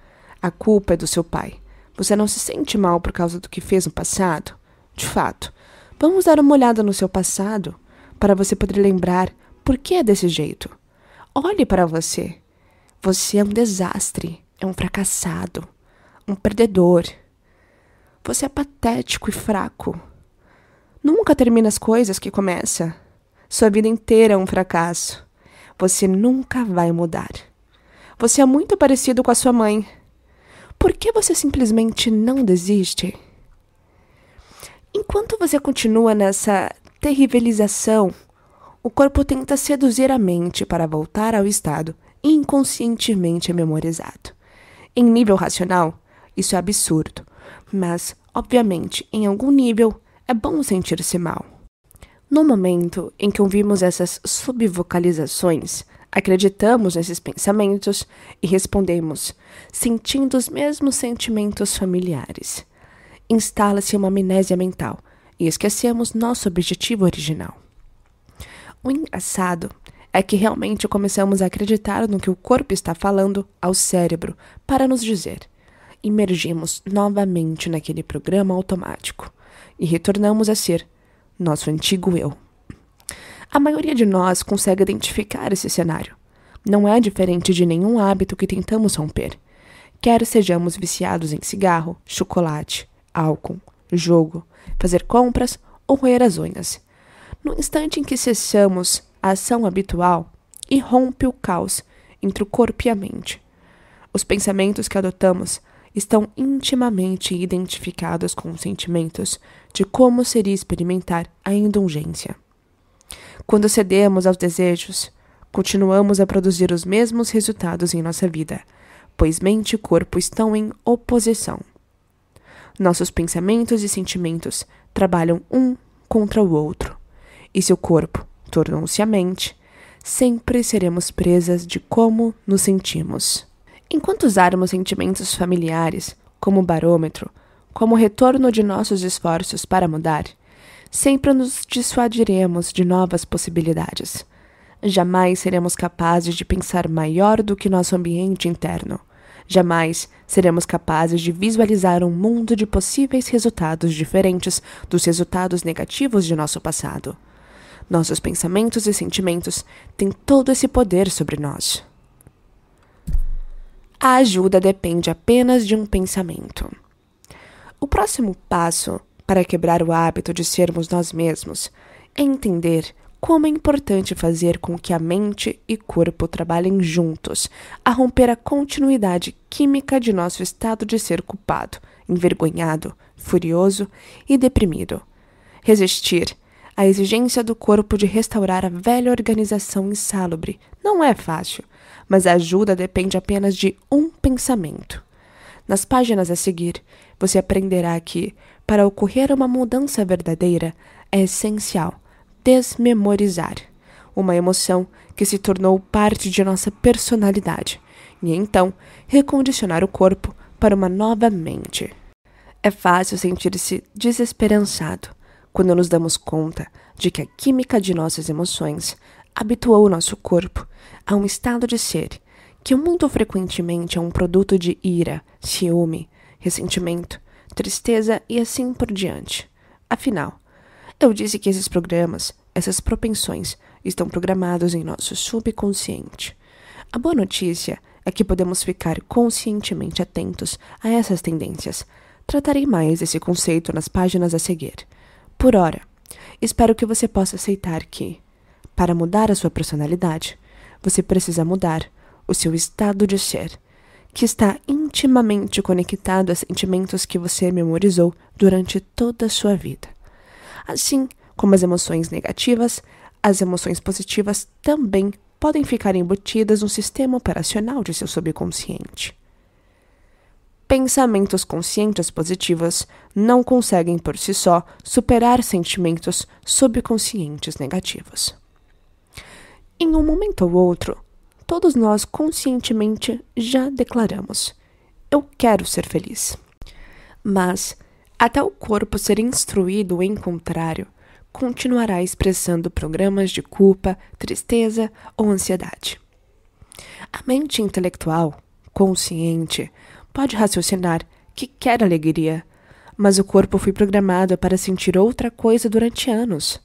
[SPEAKER 1] A culpa é do seu pai. Você não se sente mal por causa do que fez no passado? De fato, vamos dar uma olhada no seu passado para você poder lembrar por que é desse jeito. Olhe para você. Você é um desastre, é um fracassado, um perdedor. Você é patético e fraco. Nunca termina as coisas que começa. Sua vida inteira é um fracasso. Você nunca vai mudar. Você é muito parecido com a sua mãe. Por que você simplesmente não desiste? Enquanto você continua nessa terribilização, o corpo tenta seduzir a mente para voltar ao estado inconscientemente memorizado. Em nível racional, isso é absurdo, mas, obviamente, em algum nível, é bom sentir-se mal. No momento em que ouvimos essas subvocalizações, acreditamos nesses pensamentos e respondemos, sentindo os mesmos sentimentos familiares. Instala-se uma amnésia mental e esquecemos nosso objetivo original. O engraçado é que realmente começamos a acreditar no que o corpo está falando ao cérebro para nos dizer. Imergimos novamente naquele programa automático e retornamos a ser nosso antigo eu. A maioria de nós consegue identificar esse cenário. Não é diferente de nenhum hábito que tentamos romper. Quer sejamos viciados em cigarro, chocolate, álcool, jogo, fazer compras ou roer as unhas. No instante em que cessamos a ação habitual, irrompe o caos entre o corpo e a mente. Os pensamentos que adotamos estão intimamente identificados com os sentimentos de como seria experimentar a indulgência. Quando cedemos aos desejos, continuamos a produzir os mesmos resultados em nossa vida, pois mente e corpo estão em oposição. Nossos pensamentos e sentimentos trabalham um contra o outro, e se o corpo tornou-se a mente, sempre seremos presas de como nos sentimos. Enquanto usarmos sentimentos familiares como barômetro, como retorno de nossos esforços para mudar, sempre nos dissuadiremos de novas possibilidades. Jamais seremos capazes de pensar maior do que nosso ambiente interno. Jamais seremos capazes de visualizar um mundo de possíveis resultados diferentes dos resultados negativos de nosso passado. Nossos pensamentos e sentimentos têm todo esse poder sobre nós. A ajuda depende apenas de um pensamento. O próximo passo para quebrar o hábito de sermos nós mesmos é entender como é importante fazer com que a mente e corpo trabalhem juntos a romper a continuidade química de nosso estado de ser culpado, envergonhado, furioso e deprimido. Resistir à exigência do corpo de restaurar a velha organização insalubre não é fácil, mas a ajuda depende apenas de um pensamento. Nas páginas a seguir, você aprenderá que, para ocorrer uma mudança verdadeira, é essencial desmemorizar uma emoção que se tornou parte de nossa personalidade e então recondicionar o corpo para uma nova mente. É fácil sentir-se desesperançado quando nos damos conta de que a química de nossas emoções habituou o nosso corpo a um estado de ser que muito frequentemente é um produto de ira, ciúme, ressentimento, tristeza e assim por diante. Afinal, eu disse que esses programas, essas propensões, estão programados em nosso subconsciente. A boa notícia é que podemos ficar conscientemente atentos a essas tendências. Tratarei mais desse conceito nas páginas a seguir. Por ora, espero que você possa aceitar que, para mudar a sua personalidade, você precisa mudar o seu estado de ser, que está intimamente conectado a sentimentos que você memorizou durante toda a sua vida. Assim como as emoções negativas, as emoções positivas também podem ficar embutidas no sistema operacional de seu subconsciente. Pensamentos conscientes positivos não conseguem por si só superar sentimentos subconscientes negativos. Em um momento ou outro, todos nós conscientemente já declaramos: eu quero ser feliz. Mas, até o corpo ser instruído em contrário, continuará expressando programas de culpa, tristeza ou ansiedade. A mente intelectual, consciente, pode raciocinar que quer alegria, mas o corpo foi programado para sentir outra coisa durante anos.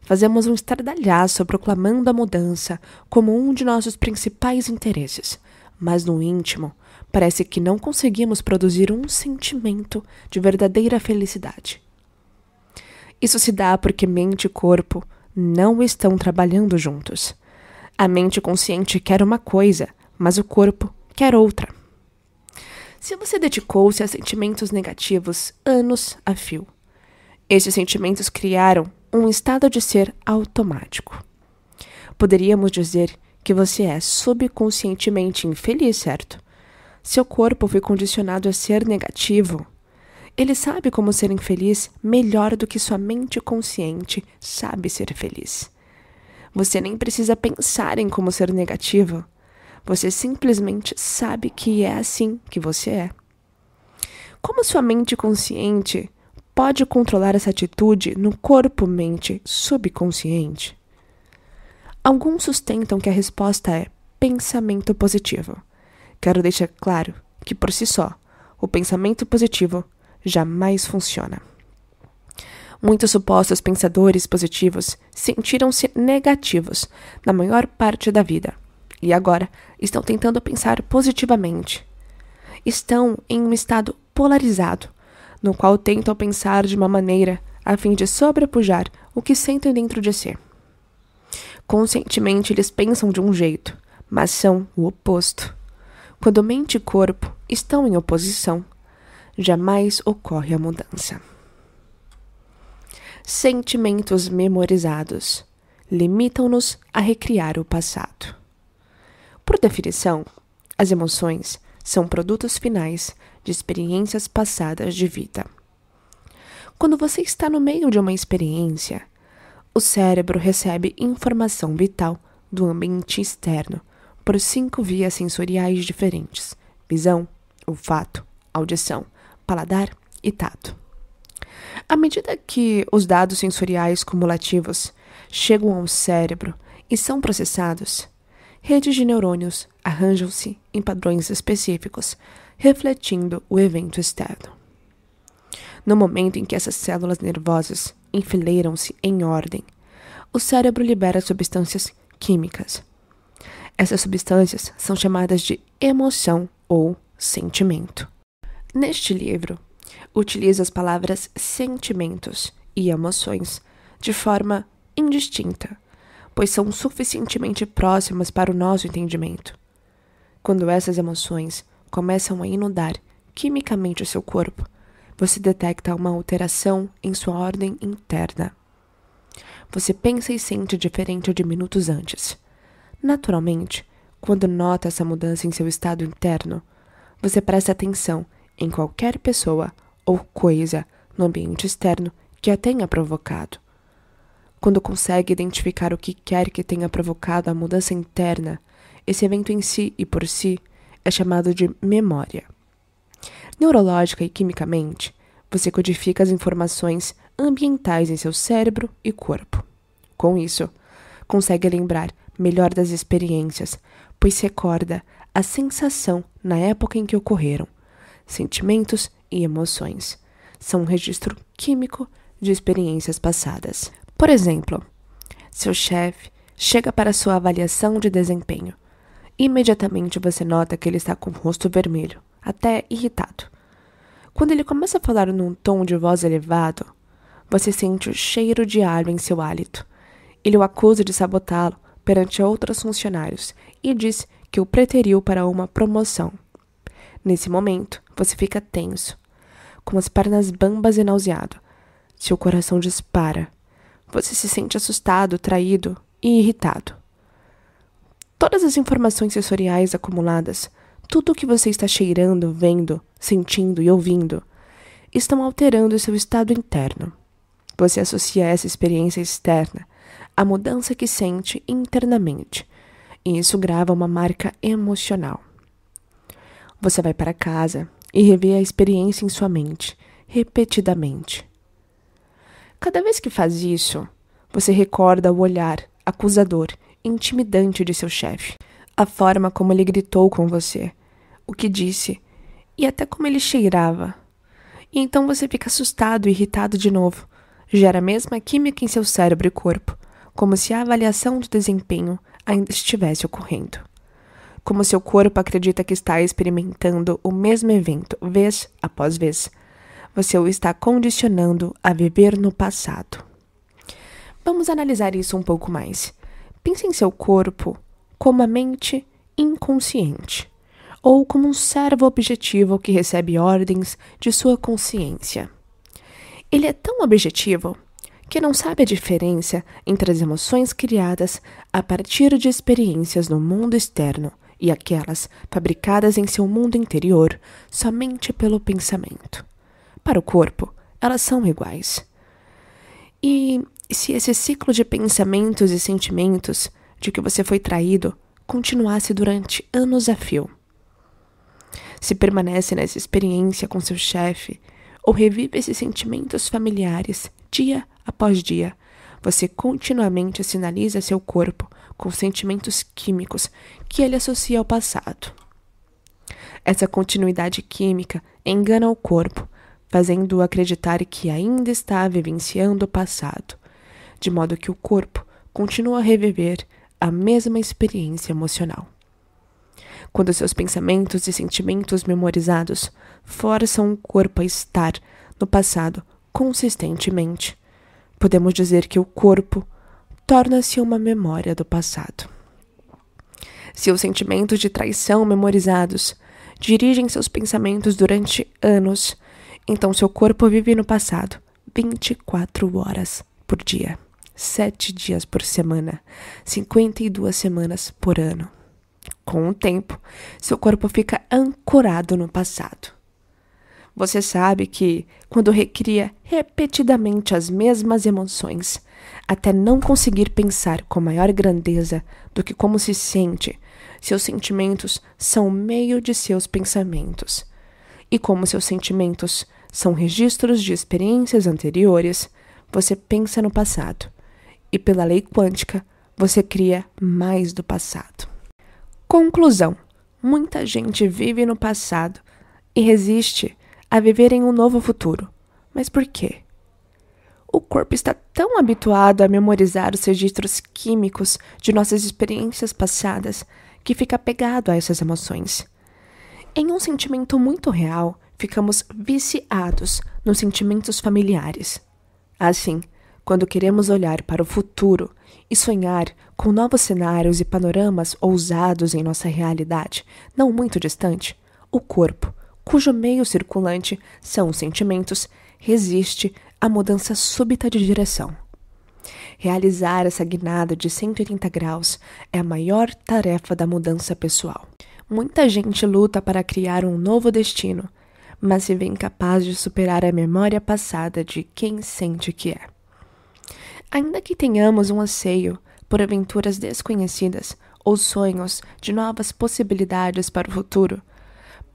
[SPEAKER 1] Fazemos um estardalhaço proclamando a mudança como um de nossos principais interesses, mas no íntimo, parece que não conseguimos produzir um sentimento de verdadeira felicidade. Isso se dá porque mente e corpo não estão trabalhando juntos. A mente consciente quer uma coisa, mas o corpo quer outra. Se você dedicou-se a sentimentos negativos anos a fio, esses sentimentos criaram um estado de ser automático. Poderíamos dizer que você é subconscientemente infeliz, certo? Seu corpo foi condicionado a ser negativo. Ele sabe como ser infeliz melhor do que sua mente consciente sabe ser feliz. Você nem precisa pensar em como ser negativo. Você simplesmente sabe que é assim que você é. Como sua mente consciente pode controlar essa atitude no corpo-mente subconsciente? Alguns sustentam que a resposta é pensamento positivo. Quero deixar claro que, por si só, o pensamento positivo jamais funciona. Muitos supostos pensadores positivos sentiram-se negativos na maior parte da vida e agora estão tentando pensar positivamente. Estão em um estado polarizado, no qual tentam pensar de uma maneira a fim de sobrepujar o que sentem dentro de si. Conscientemente, eles pensam de um jeito, mas são o oposto. Quando mente e corpo estão em oposição, jamais ocorre a mudança. Sentimentos memorizados limitam-nos a recriar o passado. Por definição, as emoções são produtos finais de experiências passadas de vida. Quando você está no meio de uma experiência, o cérebro recebe informação vital do ambiente externo por 5 vias sensoriais diferentes: visão, olfato, audição, paladar e tato. À medida que os dados sensoriais cumulativos chegam ao cérebro e são processados, redes de neurônios arranjam-se em padrões específicos, refletindo o evento externo. No momento em que essas células nervosas enfileiram-se em ordem, o cérebro libera substâncias químicas. Essas substâncias são chamadas de emoção ou sentimento. Neste livro, utilizo as palavras sentimentos e emoções de forma indistinta, pois são suficientemente próximas para o nosso entendimento. Quando essas emoções começam a inundar quimicamente o seu corpo, você detecta uma alteração em sua ordem interna. Você pensa e sente diferente de minutos antes. Naturalmente, quando nota essa mudança em seu estado interno, você presta atenção em qualquer pessoa ou coisa no ambiente externo que a tenha provocado. Quando consegue identificar o que quer que tenha provocado a mudança interna, esse evento em si e por si é chamado de memória. Neurológica e quimicamente, você codifica as informações ambientais em seu cérebro e corpo. Com isso, consegue lembrar melhor das experiências, pois recorda a sensação na época em que ocorreram. Sentimentos e emoções são um registro químico de experiências passadas. Por exemplo, seu chefe chega para sua avaliação de desempenho. Imediatamente você nota que ele está com o rosto vermelho, até irritado. Quando ele começa a falar num tom de voz elevado, você sente o cheiro de alho em seu hálito. Ele o acusa de sabotá-lo perante outros funcionários e diz que o preteriu para uma promoção. Nesse momento, você fica tenso, com as pernas bambas e nauseado. Seu coração dispara. Você se sente assustado, traído e irritado. Todas as informações sensoriais acumuladas, tudo o que você está cheirando, vendo, sentindo e ouvindo, estão alterando seu estado interno. Você associa essa experiência externa à mudança que sente internamente, e isso grava uma marca emocional. Você vai para casa e revê a experiência em sua mente, repetidamente. Cada vez que faz isso, você recorda o olhar acusador, intimidante de seu chefe, a forma como ele gritou com você, o que disse e até como ele cheirava. E então você fica assustado e irritado de novo. Gera a mesma química em seu cérebro e corpo, como se a avaliação do desempenho ainda estivesse ocorrendo. Como seu corpo acredita que está experimentando o mesmo evento vez após vez. Você o está condicionando a viver no passado. Vamos analisar isso um pouco mais. Pense em seu corpo como a mente inconsciente, ou como um servo objetivo que recebe ordens de sua consciência. Ele é tão objetivo que não sabe a diferença entre as emoções criadas a partir de experiências no mundo externo e aquelas fabricadas em seu mundo interior somente pelo pensamento. Para o corpo, elas são iguais. E se esse ciclo de pensamentos e sentimentos de que você foi traído continuasse durante anos a fio? Se permanece nessa experiência com seu chefe ou revive esses sentimentos familiares dia após dia, você continuamente sinaliza seu corpo com sentimentos químicos que ele associa ao passado. Essa continuidade química engana o corpo, fazendo-o acreditar que ainda está vivenciando o passado, de modo que o corpo continua a reviver a mesma experiência emocional. Quando seus pensamentos e sentimentos memorizados forçam o corpo a estar no passado consistentemente, podemos dizer que o corpo torna-se uma memória do passado. Se os sentimentos de traição memorizados dirigem seus pensamentos durante anos, então seu corpo vive no passado 24 horas por dia, 7 dias por semana, 52 semanas por ano. Com o tempo, seu corpo fica ancorado no passado. Você sabe que, quando recria repetidamente as mesmas emoções, até não conseguir pensar com maior grandeza do que como se sente, seus sentimentos são o meio de seus pensamentos. E como seus sentimentos são registros de experiências anteriores, você pensa no passado. E pela lei quântica, você cria mais do passado. Conclusão: muita gente vive no passado e resiste a viver em um novo futuro. Mas por quê? O corpo está tão habituado a memorizar os registros químicos de nossas experiências passadas que fica apegado a essas emoções. Em um sentimento muito real, ficamos viciados nos sentimentos familiares. Assim, quando queremos olhar para o futuro e sonhar com novos cenários e panoramas ousados em nossa realidade, não muito distante, o corpo, cujo meio circulante são os sentimentos, resiste à mudança súbita de direção. Realizar essa guinada de 180 graus é a maior tarefa da mudança pessoal. Muita gente luta para criar um novo destino, mas se vê incapaz de superar a memória passada de quem sente que é. Ainda que tenhamos um anseio por aventuras desconhecidas ou sonhos de novas possibilidades para o futuro,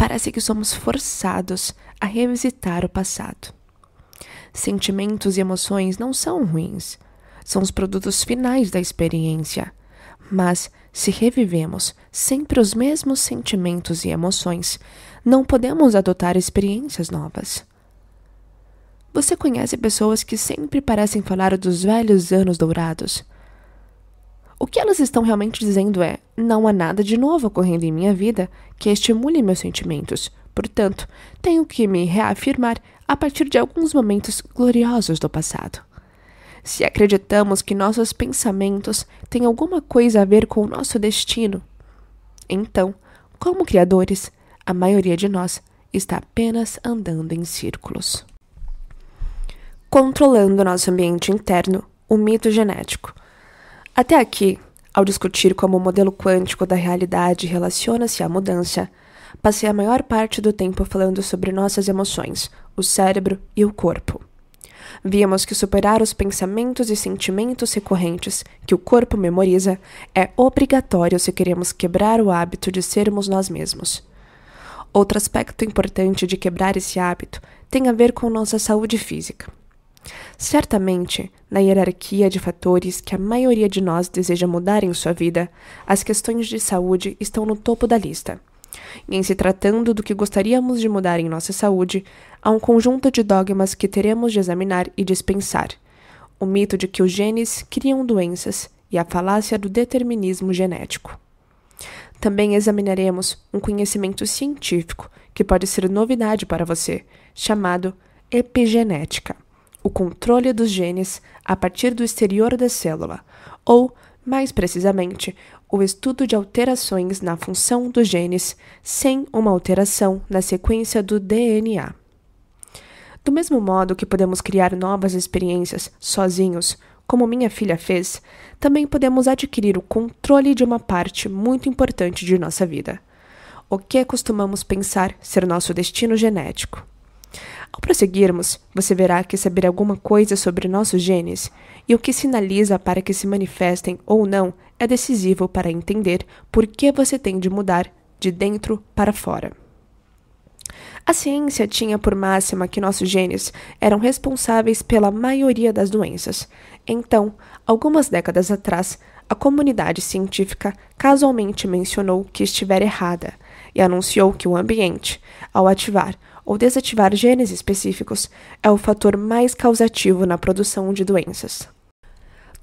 [SPEAKER 1] parece que somos forçados a revisitar o passado. Sentimentos e emoções não são ruins, são os produtos finais da experiência. Mas, se revivemos sempre os mesmos sentimentos e emoções, não podemos adotar experiências novas. Você conhece pessoas que sempre parecem falar dos velhos anos dourados? O que elas estão realmente dizendo é: não há nada de novo ocorrendo em minha vida que estimule meus sentimentos. Portanto, tenho que me reafirmar a partir de alguns momentos gloriosos do passado. Se acreditamos que nossos pensamentos têm alguma coisa a ver com o nosso destino, então, como criadores, a maioria de nós está apenas andando em círculos. Controlando nosso ambiente interno, o mito genético. Até aqui, ao discutir como o modelo quântico da realidade relaciona-se à mudança, passei a maior parte do tempo falando sobre nossas emoções, o cérebro e o corpo. Víamos que superar os pensamentos e sentimentos recorrentes que o corpo memoriza é obrigatório se queremos quebrar o hábito de sermos nós mesmos. Outro aspecto importante de quebrar esse hábito tem a ver com nossa saúde física. Certamente, na hierarquia de fatores que a maioria de nós deseja mudar em sua vida, as questões de saúde estão no topo da lista. E em se tratando do que gostaríamos de mudar em nossa saúde, há um conjunto de dogmas que teremos de examinar e dispensar. O mito de que os genes criam doenças e a falácia do determinismo genético. Também examinaremos um conhecimento científico que pode ser novidade para você, chamado epigenética, o controle dos genes a partir do exterior da célula, ou, mais precisamente, o estudo de alterações na função dos genes sem uma alteração na sequência do DNA. Do mesmo modo que podemos criar novas experiências sozinhos, como minha filha fez, também podemos adquirir o controle de uma parte muito importante de nossa vida. O que costumamos pensar ser nosso destino genético. Ao prosseguirmos, você verá que saber alguma coisa sobre nossos genes e o que sinaliza para que se manifestem ou não é decisivo para entender por que você tem de mudar de dentro para fora. A ciência tinha por máxima que nossos genes eram responsáveis pela maioria das doenças. Então, algumas décadas atrás, a comunidade científica casualmente mencionou que estivera errada e anunciou que o ambiente, ao ativar ou desativar genes específicos, é o fator mais causativo na produção de doenças.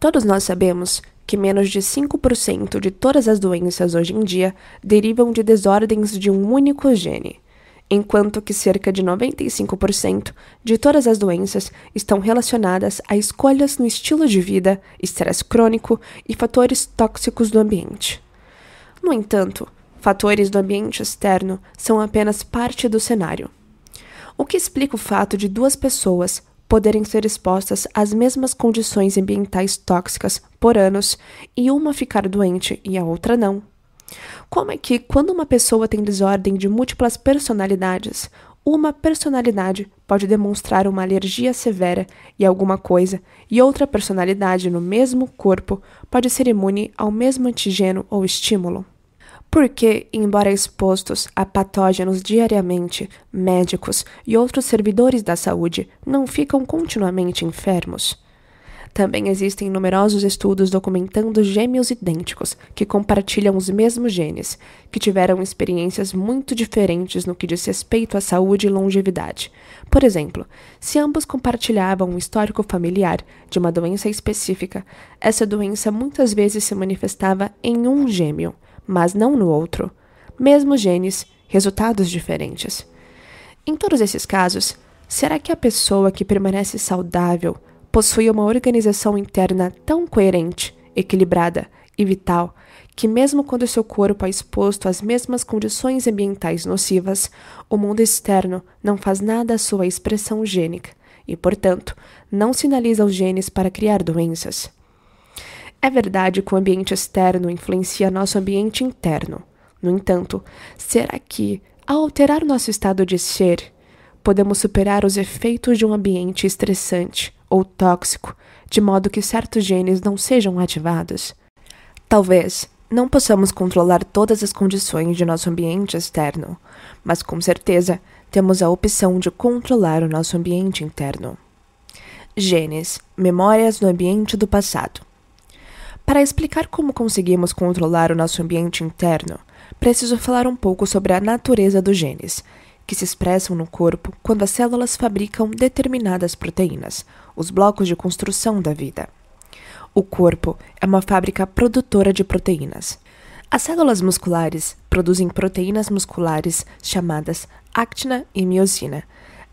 [SPEAKER 1] Todos nós sabemos que menos de 5% de todas as doenças hoje em dia derivam de desordens de um único gene. enquanto que cerca de 95% de todas as doenças estão relacionadas a escolhas no estilo de vida, estresse crônico e fatores tóxicos do ambiente. No entanto, fatores do ambiente externo são apenas parte do cenário, o que explica o fato de duas pessoas poderem ser expostas às mesmas condições ambientais tóxicas por anos e uma ficar doente e a outra não. Como é que, quando uma pessoa tem desordem de múltiplas personalidades, uma personalidade pode demonstrar uma alergia severa e alguma coisa, e outra personalidade no mesmo corpo pode ser imune ao mesmo antígeno ou estímulo? Porque, embora expostos a patógenos diariamente, médicos e outros servidores da saúde não ficam continuamente enfermos? Também existem numerosos estudos documentando gêmeos idênticos que compartilham os mesmos genes, que tiveram experiências muito diferentes no que diz respeito à saúde e longevidade. Por exemplo, se ambos compartilhavam um histórico familiar de uma doença específica, essa doença muitas vezes se manifestava em um gêmeo, mas não no outro. Mesmos genes, resultados diferentes. Em todos esses casos, será que a pessoa que permanece saudável possui uma organização interna tão coerente, equilibrada e vital que, mesmo quando seu corpo é exposto às mesmas condições ambientais nocivas, o mundo externo não faz nada à sua expressão gênica e, portanto, não sinaliza os genes para criar doenças? É verdade que o ambiente externo influencia nosso ambiente interno. No entanto, será que, ao alterar nosso estado de ser, podemos superar os efeitos de um ambiente estressante ou tóxico, de modo que certos genes não sejam ativados? Talvez não possamos controlar todas as condições de nosso ambiente externo, mas com certeza temos a opção de controlar o nosso ambiente interno. Genes, memórias do ambiente do passado. Para explicar como conseguimos controlar o nosso ambiente interno, preciso falar um pouco sobre a natureza dos genes, que se expressam no corpo quando as células fabricam determinadas proteínas, os blocos de construção da vida. O corpo é uma fábrica produtora de proteínas. As células musculares produzem proteínas musculares chamadas actina e miosina.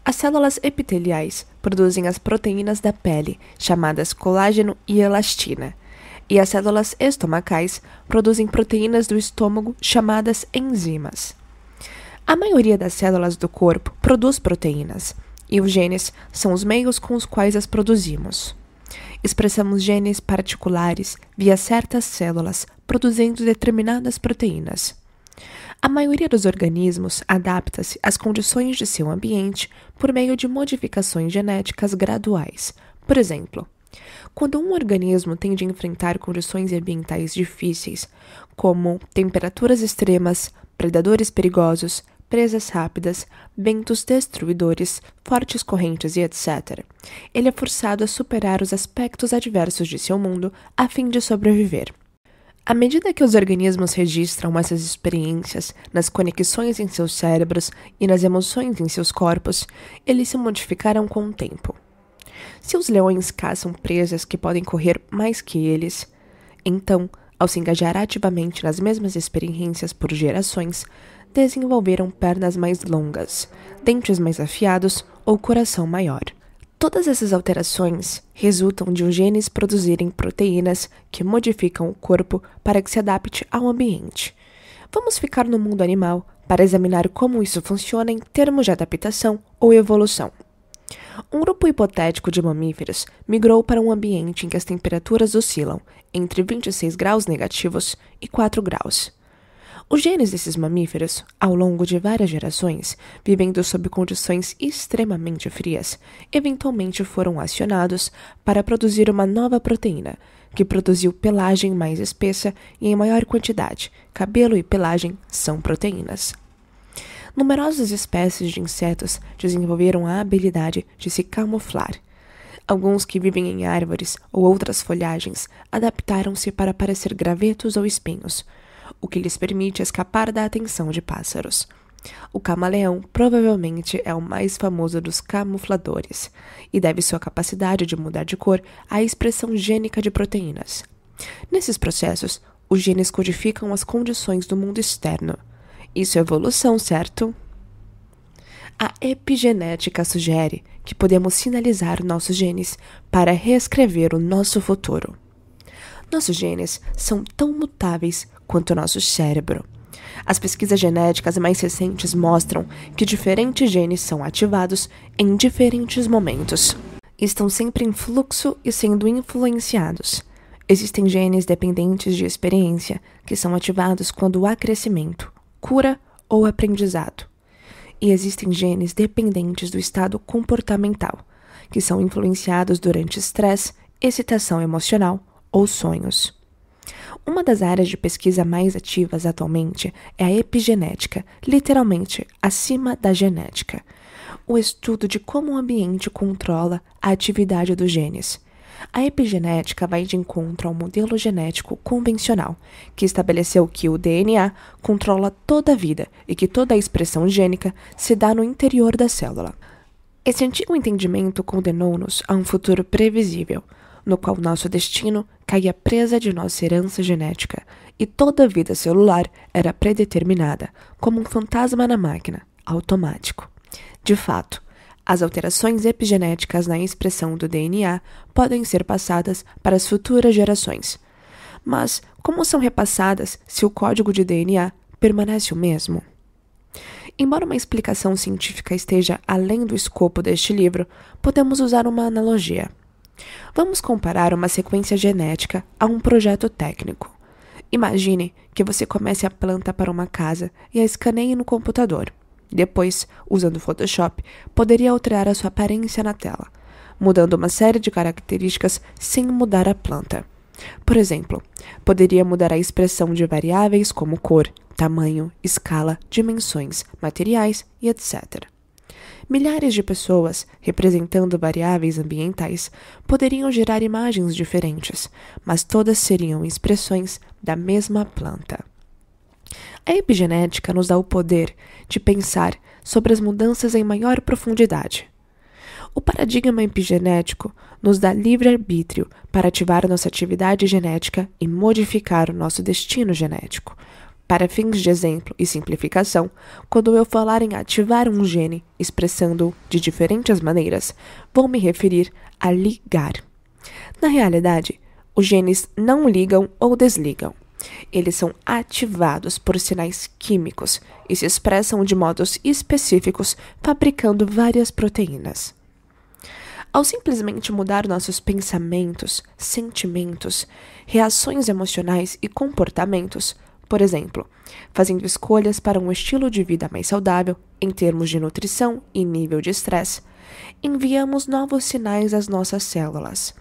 [SPEAKER 1] As células epiteliais produzem as proteínas da pele, chamadas colágeno e elastina. E as células estomacais produzem proteínas do estômago, chamadas enzimas. A maioria das células do corpo produz proteínas, e os genes são os meios com os quais as produzimos. Expressamos genes particulares via certas células, produzindo determinadas proteínas. A maioria dos organismos adapta-se às condições de seu ambiente por meio de modificações genéticas graduais. Por exemplo, quando um organismo tem de enfrentar condições ambientais difíceis, como temperaturas extremas, predadores perigosos, presas rápidas, ventos destruidores, fortes correntes e etc., ele é forçado a superar os aspectos adversos de seu mundo a fim de sobreviver. À medida que os organismos registram essas experiências nas conexões em seus cérebros e nas emoções em seus corpos, eles se modificaram com o tempo. Se os leões caçam presas que podem correr mais que eles, então, ao se engajar ativamente nas mesmas experiências por gerações, desenvolveram pernas mais longas, dentes mais afiados ou coração maior. Todas essas alterações resultam de os genes produzirem proteínas que modificam o corpo para que se adapte ao ambiente. Vamos ficar no mundo animal para examinar como isso funciona em termos de adaptação ou evolução. Um grupo hipotético de mamíferos migrou para um ambiente em que as temperaturas oscilam entre 26 graus negativos e 4 graus. Os genes desses mamíferos, ao longo de várias gerações, vivendo sob condições extremamente frias, eventualmente foram acionados para produzir uma nova proteína, que produziu pelagem mais espessa e em maior quantidade. Cabelo e pelagem são proteínas. Numerosas espécies de insetos desenvolveram a habilidade de se camuflar. Alguns que vivem em árvores ou outras folhagens adaptaram-se para parecer gravetos ou espinhos, o que lhes permite escapar da atenção de pássaros. O camaleão provavelmente é o mais famoso dos camufladores e deve sua capacidade de mudar de cor à expressão gênica de proteínas. Nesses processos, os genes codificam as condições do mundo externo. Isso é evolução, certo? A epigenética sugere que podemos sinalizar nossos genes para reescrever o nosso futuro. Nossos genes são tão mutáveis quanto o nosso cérebro. As pesquisas genéticas mais recentes mostram que diferentes genes são ativados em diferentes momentos. Estão sempre em fluxo e sendo influenciados. Existem genes dependentes de experiência, que são ativados quando há crescimento, cura ou aprendizado. E existem genes dependentes do estado comportamental, que são influenciados durante estresse, excitação emocional ou sonhos. Uma das áreas de pesquisa mais ativas atualmente é a epigenética, literalmente acima da genética, o estudo de como o ambiente controla a atividade dos genes. A epigenética vai de encontro ao modelo genético convencional, que estabeleceu que o DNA controla toda a vida e que toda a expressão gênica se dá no interior da célula. Esse antigo entendimento condenou-nos a um futuro previsível, no qual nosso destino caía presa de nossa herança genética, e toda a vida celular era predeterminada, como um fantasma na máquina, automático. De fato, as alterações epigenéticas na expressão do DNA podem ser passadas para as futuras gerações. Mas como são repassadas se o código de DNA permanece o mesmo? Embora uma explicação científica esteja além do escopo deste livro, podemos usar uma analogia. Vamos comparar uma sequência genética a um projeto técnico. Imagine que você comece a planta para uma casa e a escaneie no computador. Depois, usando o Photoshop, poderia alterar a sua aparência na tela, mudando uma série de características sem mudar a planta. Por exemplo, poderia mudar a expressão de variáveis como cor, tamanho, escala, dimensões, materiais e etc. Milhares de pessoas, representando variáveis ambientais, poderiam gerar imagens diferentes, mas todas seriam expressões da mesma planta. A epigenética nos dá o poder de pensar sobre as mudanças em maior profundidade. O paradigma epigenético nos dá livre-arbítrio para ativar nossa atividade genética e modificar o nosso destino genético. Para fins de exemplo e simplificação, quando eu falar em ativar um gene, expressando-o de diferentes maneiras, vou me referir a ligar. Na realidade, os genes não ligam ou desligam. Eles são ativados por sinais químicos e se expressam de modos específicos, fabricando várias proteínas. Ao simplesmente mudar nossos pensamentos, sentimentos, reações emocionais e comportamentos, por exemplo, fazendo escolhas para um estilo de vida mais saudável em termos de nutrição e nível de estresse, enviamos novos sinais às nossas células,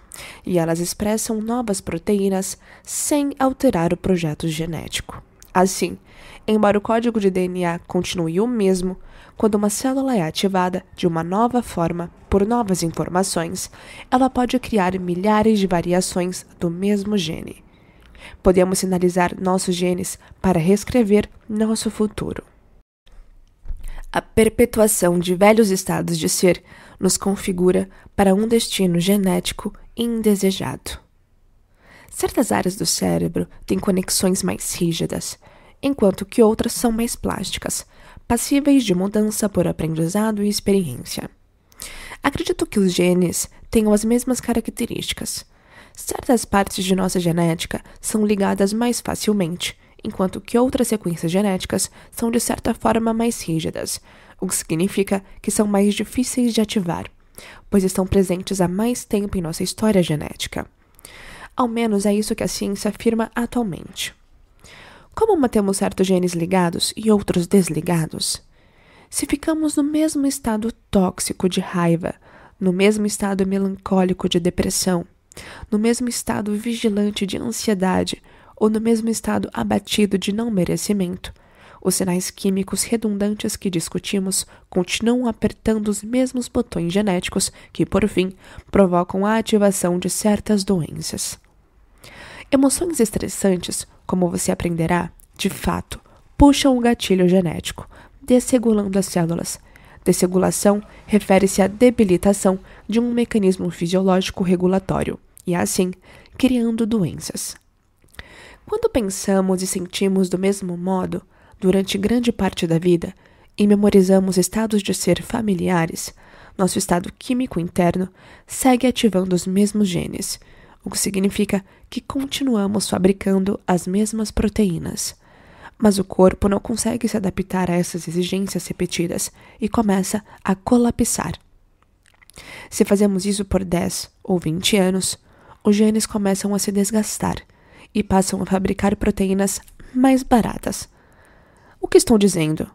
[SPEAKER 1] e elas expressam novas proteínas sem alterar o projeto genético. Assim, embora o código de DNA continue o mesmo, quando uma célula é ativada de uma nova forma por novas informações, ela pode criar milhares de variações do mesmo gene. Podemos sinalizar nossos genes para reescrever nosso futuro. A perpetuação de velhos estados de ser nos configura para um destino genético indesejado. Certas áreas do cérebro têm conexões mais rígidas, enquanto que outras são mais plásticas, passíveis de mudança por aprendizado e experiência. Acredito que os genes tenham as mesmas características. Certas partes de nossa genética são ligadas mais facilmente, enquanto que outras sequências genéticas são de certa forma mais rígidas, o que significa que são mais difíceis de ativar, pois estão presentes há mais tempo em nossa história genética. Ao menos é isso que a ciência afirma atualmente. Como mantemos certos genes ligados e outros desligados? Se ficamos no mesmo estado tóxico de raiva, no mesmo estado melancólico de depressão, no mesmo estado vigilante de ansiedade ou no mesmo estado abatido de não merecimento, os sinais químicos redundantes que discutimos continuam apertando os mesmos botões genéticos que, por fim, provocam a ativação de certas doenças. Emoções estressantes, como você aprenderá, de fato, puxam o gatilho genético, desregulando as células. Desregulação refere-se à debilitação de um mecanismo fisiológico regulatório e, assim, criando doenças. Quando pensamos e sentimos do mesmo modo, durante grande parte da vida, e memorizamos estados de ser familiares, nosso estado químico interno segue ativando os mesmos genes, o que significa que continuamos fabricando as mesmas proteínas. Mas o corpo não consegue se adaptar a essas exigências repetidas e começa a colapsar. Se fazemos isso por 10 ou 20 anos, os genes começam a se desgastar e passam a fabricar proteínas mais baratas. O que estou dizendo?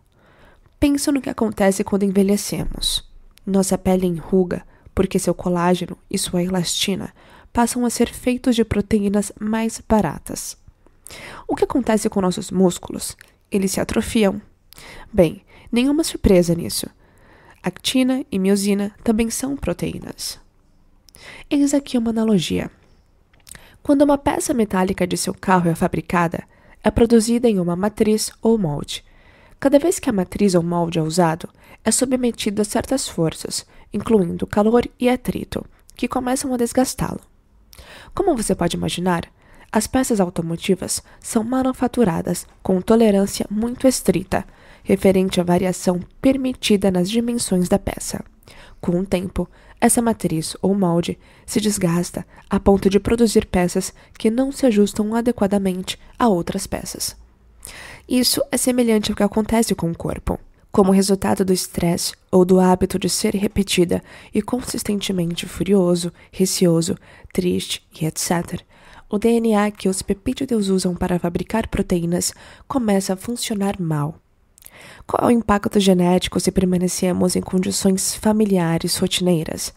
[SPEAKER 1] Pensa no que acontece quando envelhecemos. Nossa pele enruga porque seu colágeno e sua elastina passam a ser feitos de proteínas mais baratas. O que acontece com nossos músculos? Eles se atrofiam. Bem, nenhuma surpresa nisso. Actina e miosina também são proteínas. Eis aqui uma analogia. Quando uma peça metálica de seu carro é fabricada, é produzida em uma matriz ou molde. Cada vez que a matriz ou molde é usado, é submetido a certas forças, incluindo calor e atrito, que começam a desgastá-lo. Como você pode imaginar, as peças automotivas são manufaturadas com tolerância muito estrita, referente à variação permitida nas dimensões da peça. Com o tempo, essa matriz ou molde se desgasta a ponto de produzir peças que não se ajustam adequadamente a outras peças. Isso é semelhante ao que acontece com o corpo. Como resultado do estresse ou do hábito de ser repetida e consistentemente furioso, receoso, triste e etc., o DNA que os peptídeos usam para fabricar proteínas começa a funcionar mal. Qual é o impacto genético se permanecemos em condições familiares rotineiras,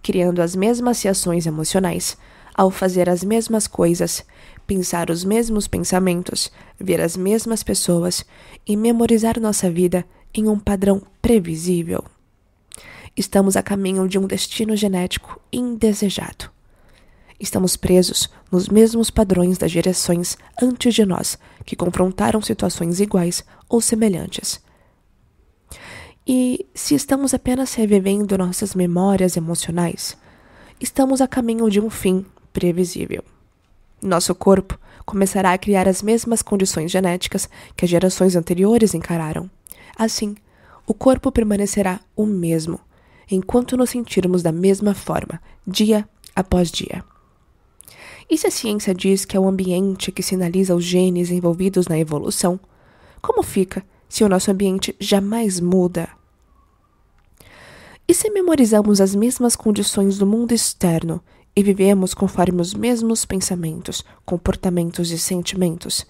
[SPEAKER 1] criando as mesmas reações emocionais, ao fazer as mesmas coisas, pensar os mesmos pensamentos, ver as mesmas pessoas e memorizar nossa vida em um padrão previsível? Estamos a caminho de um destino genético indesejado. Estamos presos nos mesmos padrões das gerações antes de nós, que confrontaram situações iguais ou semelhantes. E se estamos apenas revivendo nossas memórias emocionais, estamos a caminho de um fim previsível. Nosso corpo começará a criar as mesmas condições genéticas que as gerações anteriores encararam. Assim, o corpo permanecerá o mesmo, enquanto nos sentirmos da mesma forma, dia após dia. E se a ciência diz que é o ambiente que sinaliza os genes envolvidos na evolução, como fica se o nosso ambiente jamais muda? E se memorizamos as mesmas condições do mundo externo e vivemos conforme os mesmos pensamentos, comportamentos e sentimentos?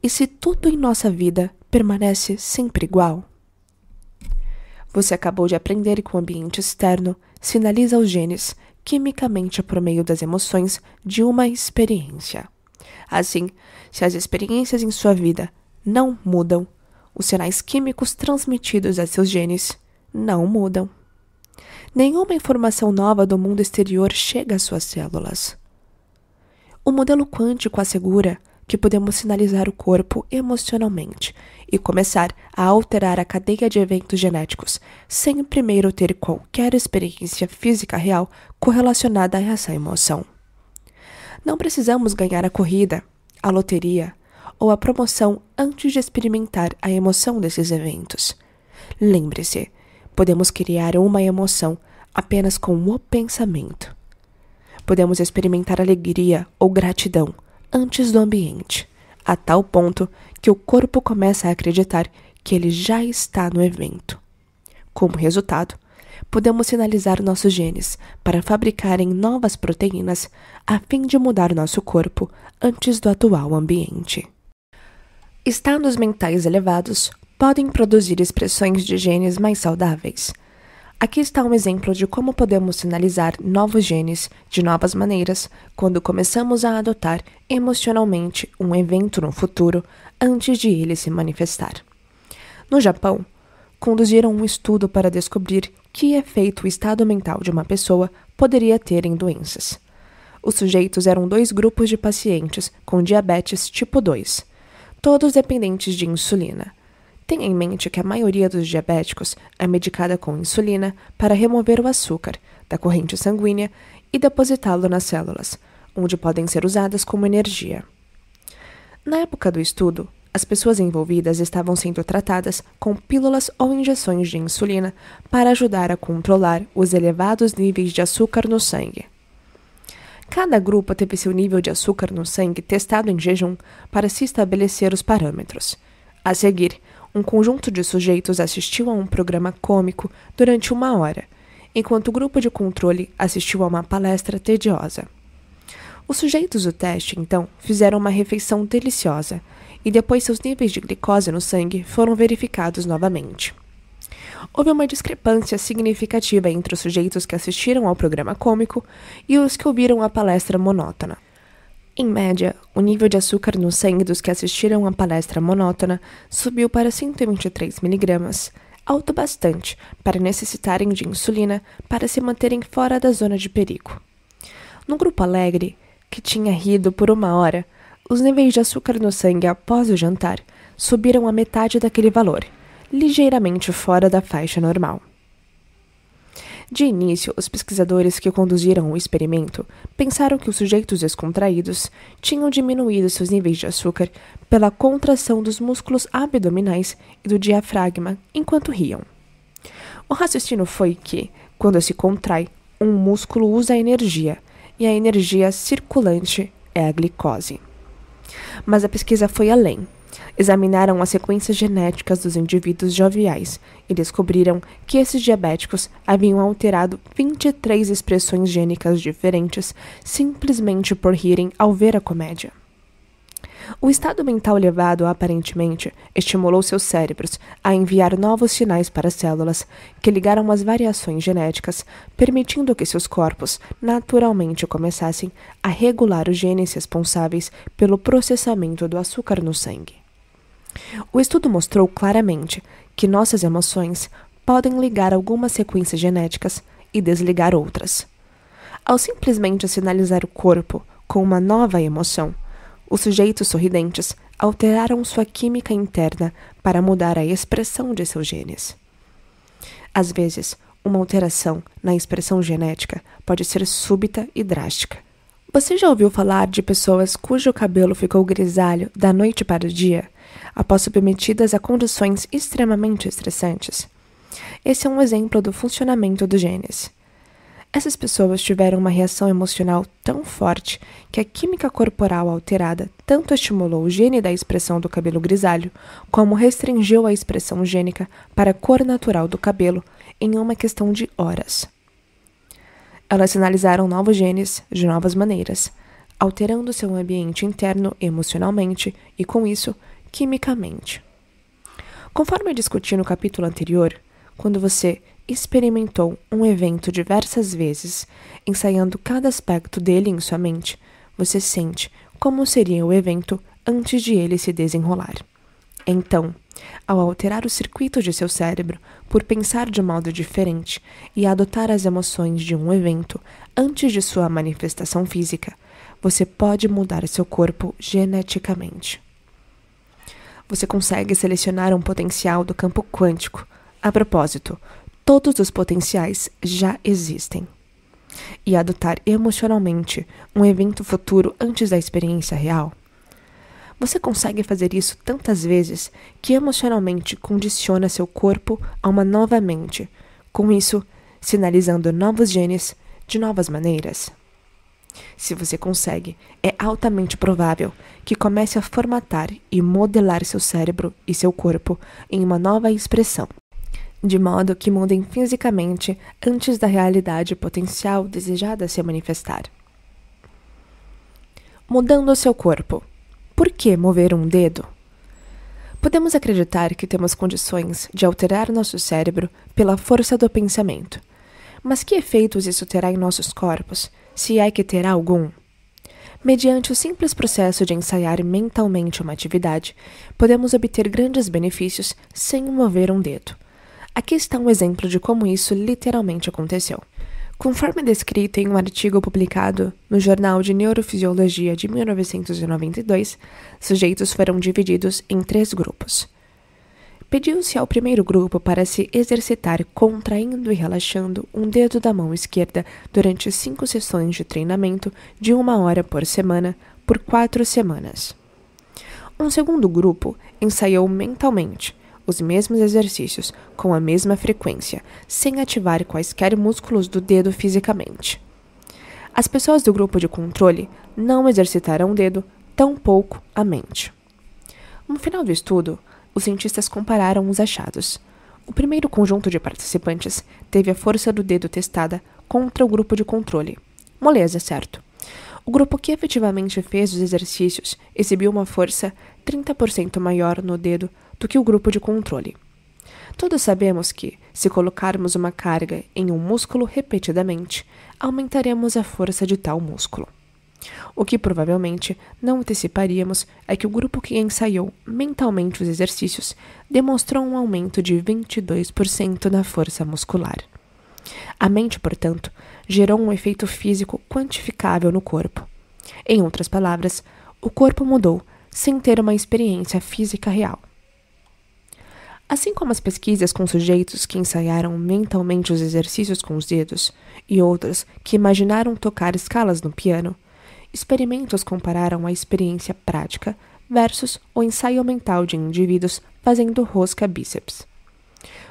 [SPEAKER 1] E se tudo em nossa vida permanece sempre igual? Você acabou de aprender que o ambiente externo sinaliza os genes quimicamente por meio das emoções de uma experiência. Assim, se as experiências em sua vida não mudam, os sinais químicos transmitidos a seus genes não mudam. Nenhuma informação nova do mundo exterior chega às suas células. O modelo quântico assegura que podemos sinalizar o corpo emocionalmente e começar a alterar a cadeia de eventos genéticos sem primeiro ter qualquer experiência física real correlacionada a essa emoção. Não precisamos ganhar a corrida, a loteria ou a promoção antes de experimentar a emoção desses eventos. Lembre-se, podemos criar uma emoção apenas com o pensamento. Podemos experimentar alegria ou gratidão antes do ambiente, a tal ponto que o corpo começa a acreditar que ele já está no evento. Como resultado, podemos sinalizar nossos genes para fabricarem novas proteínas a fim de mudar nosso corpo antes do atual ambiente. Estados mentais elevados podem produzir expressões de genes mais saudáveis. Aqui está um exemplo de como podemos sinalizar novos genes de novas maneiras quando começamos a adotar emocionalmente um evento no futuro antes de ele se manifestar. No Japão, conduziram um estudo para descobrir que efeito o estado mental de uma pessoa poderia ter em doenças. Os sujeitos eram 2 grupos de pacientes com diabetes tipo 2, todos dependentes de insulina. Tenha em mente que a maioria dos diabéticos é medicada com insulina para remover o açúcar da corrente sanguínea e depositá-lo nas células, onde podem ser usadas como energia. Na época do estudo, As pessoas envolvidas estavam sendo tratadas com pílulas ou injeções de insulina para ajudar a controlar os elevados níveis de açúcar no sangue. Cada grupo teve seu nível de açúcar no sangue testado em jejum para se estabelecer os parâmetros. A seguir, um conjunto de sujeitos assistiu a um programa cômico durante 1 hora, enquanto o grupo de controle assistiu a uma palestra tediosa. Os sujeitos do teste, então, fizeram uma refeição deliciosa e depois seus níveis de glicose no sangue foram verificados novamente. Houve uma discrepância significativa entre os sujeitos que assistiram ao programa cômico e os que ouviram a palestra monótona. Em média, o nível de açúcar no sangue dos que assistiram à palestra monótona subiu para 123 mg, alto bastante para necessitarem de insulina para se manterem fora da zona de perigo. No grupo alegre, que tinha rido por 1 hora, os níveis de açúcar no sangue após o jantar subiram a metade daquele valor, ligeiramente fora da faixa normal. De início, os pesquisadores que conduziram o experimento pensaram que os sujeitos descontraídos tinham diminuído seus níveis de açúcar pela contração dos músculos abdominais e do diafragma enquanto riam. O raciocínio foi que, quando se contrai, um músculo usa energia, e a energia circulante é a glicose. Mas a pesquisa foi além. Examinaram as sequências genéticas dos indivíduos joviais e descobriram que esses diabéticos haviam alterado 23 expressões gênicas diferentes simplesmente por rirem ao ver a comédia. O estado mental elevado, aparentemente, estimulou seus cérebros a enviar novos sinais para as células que ligaram as variações genéticas, permitindo que seus corpos naturalmente começassem a regular os genes responsáveis pelo processamento do açúcar no sangue. O estudo mostrou claramente que nossas emoções podem ligar algumas sequências genéticas e desligar outras. Ao simplesmente sinalizar o corpo com uma nova emoção, os sujeitos sorridentes alteraram sua química interna para mudar a expressão de seus genes. Às vezes, uma alteração na expressão genética pode ser súbita e drástica. Você já ouviu falar de pessoas cujo cabelo ficou grisalho da noite para o dia, após submetidas a condições extremamente estressantes? Esse é um exemplo do funcionamento dos genes. Essas pessoas tiveram uma reação emocional tão forte que a química corporal alterada tanto estimulou o gene da expressão do cabelo grisalho, como restringiu a expressão gênica para a cor natural do cabelo em uma questão de horas. Elas sinalizaram novos genes de novas maneiras, alterando seu ambiente interno emocionalmente e, com isso, quimicamente. Conforme eu discuti no capítulo anterior, quando você experimentou um evento diversas vezes, ensaiando cada aspecto dele em sua mente, você sente como seria o evento antes de ele se desenrolar. Então, ao alterar o circuito de seu cérebro por pensar de modo diferente e adotar as emoções de um evento antes de sua manifestação física, você pode mudar seu corpo geneticamente. Você consegue selecionar um potencial do campo quântico. A propósito, todos os potenciais já existem. E adotar emocionalmente um evento futuro antes da experiência real. Você consegue fazer isso tantas vezes que emocionalmente condiciona seu corpo a uma nova mente, com isso sinalizando novos genes de novas maneiras. Se você consegue, é altamente provável que comece a formatar e modelar seu cérebro e seu corpo em uma nova expressão, de modo que mudem fisicamente antes da realidade potencial desejada se manifestar. Mudando seu corpo. Por que mover um dedo? Podemos acreditar que temos condições de alterar nosso cérebro pela força do pensamento. Mas que efeitos isso terá em nossos corpos, se é que terá algum? Mediante o simples processo de ensaiar mentalmente uma atividade, podemos obter grandes benefícios sem mover um dedo. Aqui está um exemplo de como isso literalmente aconteceu. Conforme descrito em um artigo publicado no Jornal de Neurofisiologia de 1992, sujeitos foram divididos em 3 grupos. Pediu-se ao primeiro grupo para se exercitar contraindo e relaxando um dedo da mão esquerda durante 5 sessões de treinamento de 1 hora por semana, por 4 semanas. Um segundo grupo ensaiou mentalmente os mesmos exercícios com a mesma frequência, sem ativar quaisquer músculos do dedo fisicamente. As pessoas do grupo de controle não exercitaram o dedo, tampouco a mente. No final do estudo, os cientistas compararam os achados. O primeiro conjunto de participantes teve a força do dedo testada contra o grupo de controle. Moleza, certo? O grupo que efetivamente fez os exercícios exibiu uma força 30% maior no dedo do que o grupo de controle. Todos sabemos que, se colocarmos uma carga em um músculo repetidamente, aumentaremos a força de tal músculo. O que provavelmente não anteciparíamos é que o grupo que ensaiou mentalmente os exercícios demonstrou um aumento de 22% na força muscular. A mente, portanto, gerou um efeito físico quantificável no corpo. Em outras palavras, o corpo mudou sem ter uma experiência física real. Assim como as pesquisas com sujeitos que ensaiaram mentalmente os exercícios com os dedos e outros que imaginaram tocar escalas no piano, experimentos compararam a experiência prática versus o ensaio mental de indivíduos fazendo rosca bíceps.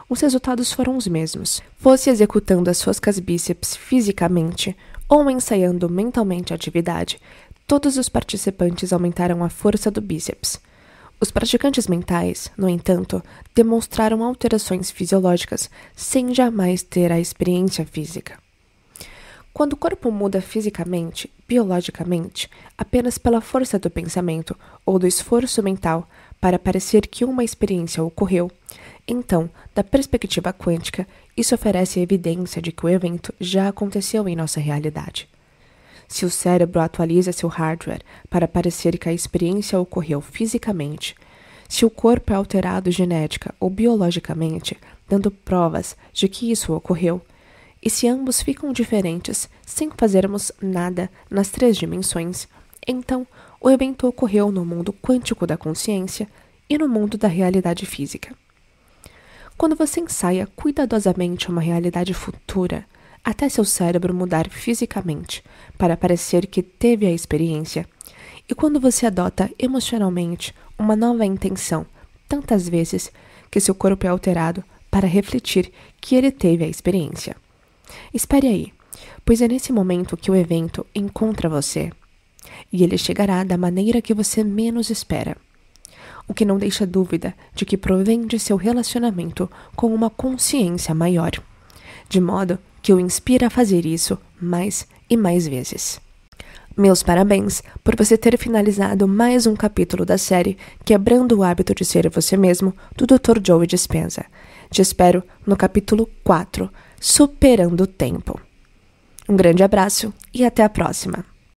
[SPEAKER 1] Os resultados foram os mesmos, fosse executando as roscas bíceps fisicamente ou ensaiando mentalmente a atividade, todos os participantes aumentaram a força do bíceps. Os praticantes mentais, no entanto, demonstraram alterações fisiológicas sem jamais ter a experiência física. Quando o corpo muda fisicamente, biologicamente, apenas pela força do pensamento ou do esforço mental para parecer que uma experiência ocorreu, então, da perspectiva quântica, isso oferece evidência de que o evento já aconteceu em nossa realidade. Se o cérebro atualiza seu hardware para parecer que a experiência ocorreu fisicamente, se o corpo é alterado genética ou biologicamente, dando provas de que isso ocorreu, e se ambos ficam diferentes sem fazermos nada nas 3 dimensões, então o evento ocorreu no mundo quântico da consciência e no mundo da realidade física. Quando você ensaia cuidadosamente uma realidade futura, até seu cérebro mudar fisicamente para parecer que teve a experiência, e quando você adota emocionalmente uma nova intenção, tantas vezes que seu corpo é alterado para refletir que ele teve a experiência. Espere aí, pois é nesse momento que o evento encontra você, e ele chegará da maneira que você menos espera, o que não deixa dúvida de que provém de seu relacionamento com uma consciência maior, de modo que o inspira a fazer isso mais e mais vezes. Meus parabéns por você ter finalizado mais um capítulo da série Quebrando o Hábito de Ser Você Mesmo, do Dr. Joe Dispenza. Te espero no capítulo 4, Superando o Tempo. Um grande abraço e até a próxima!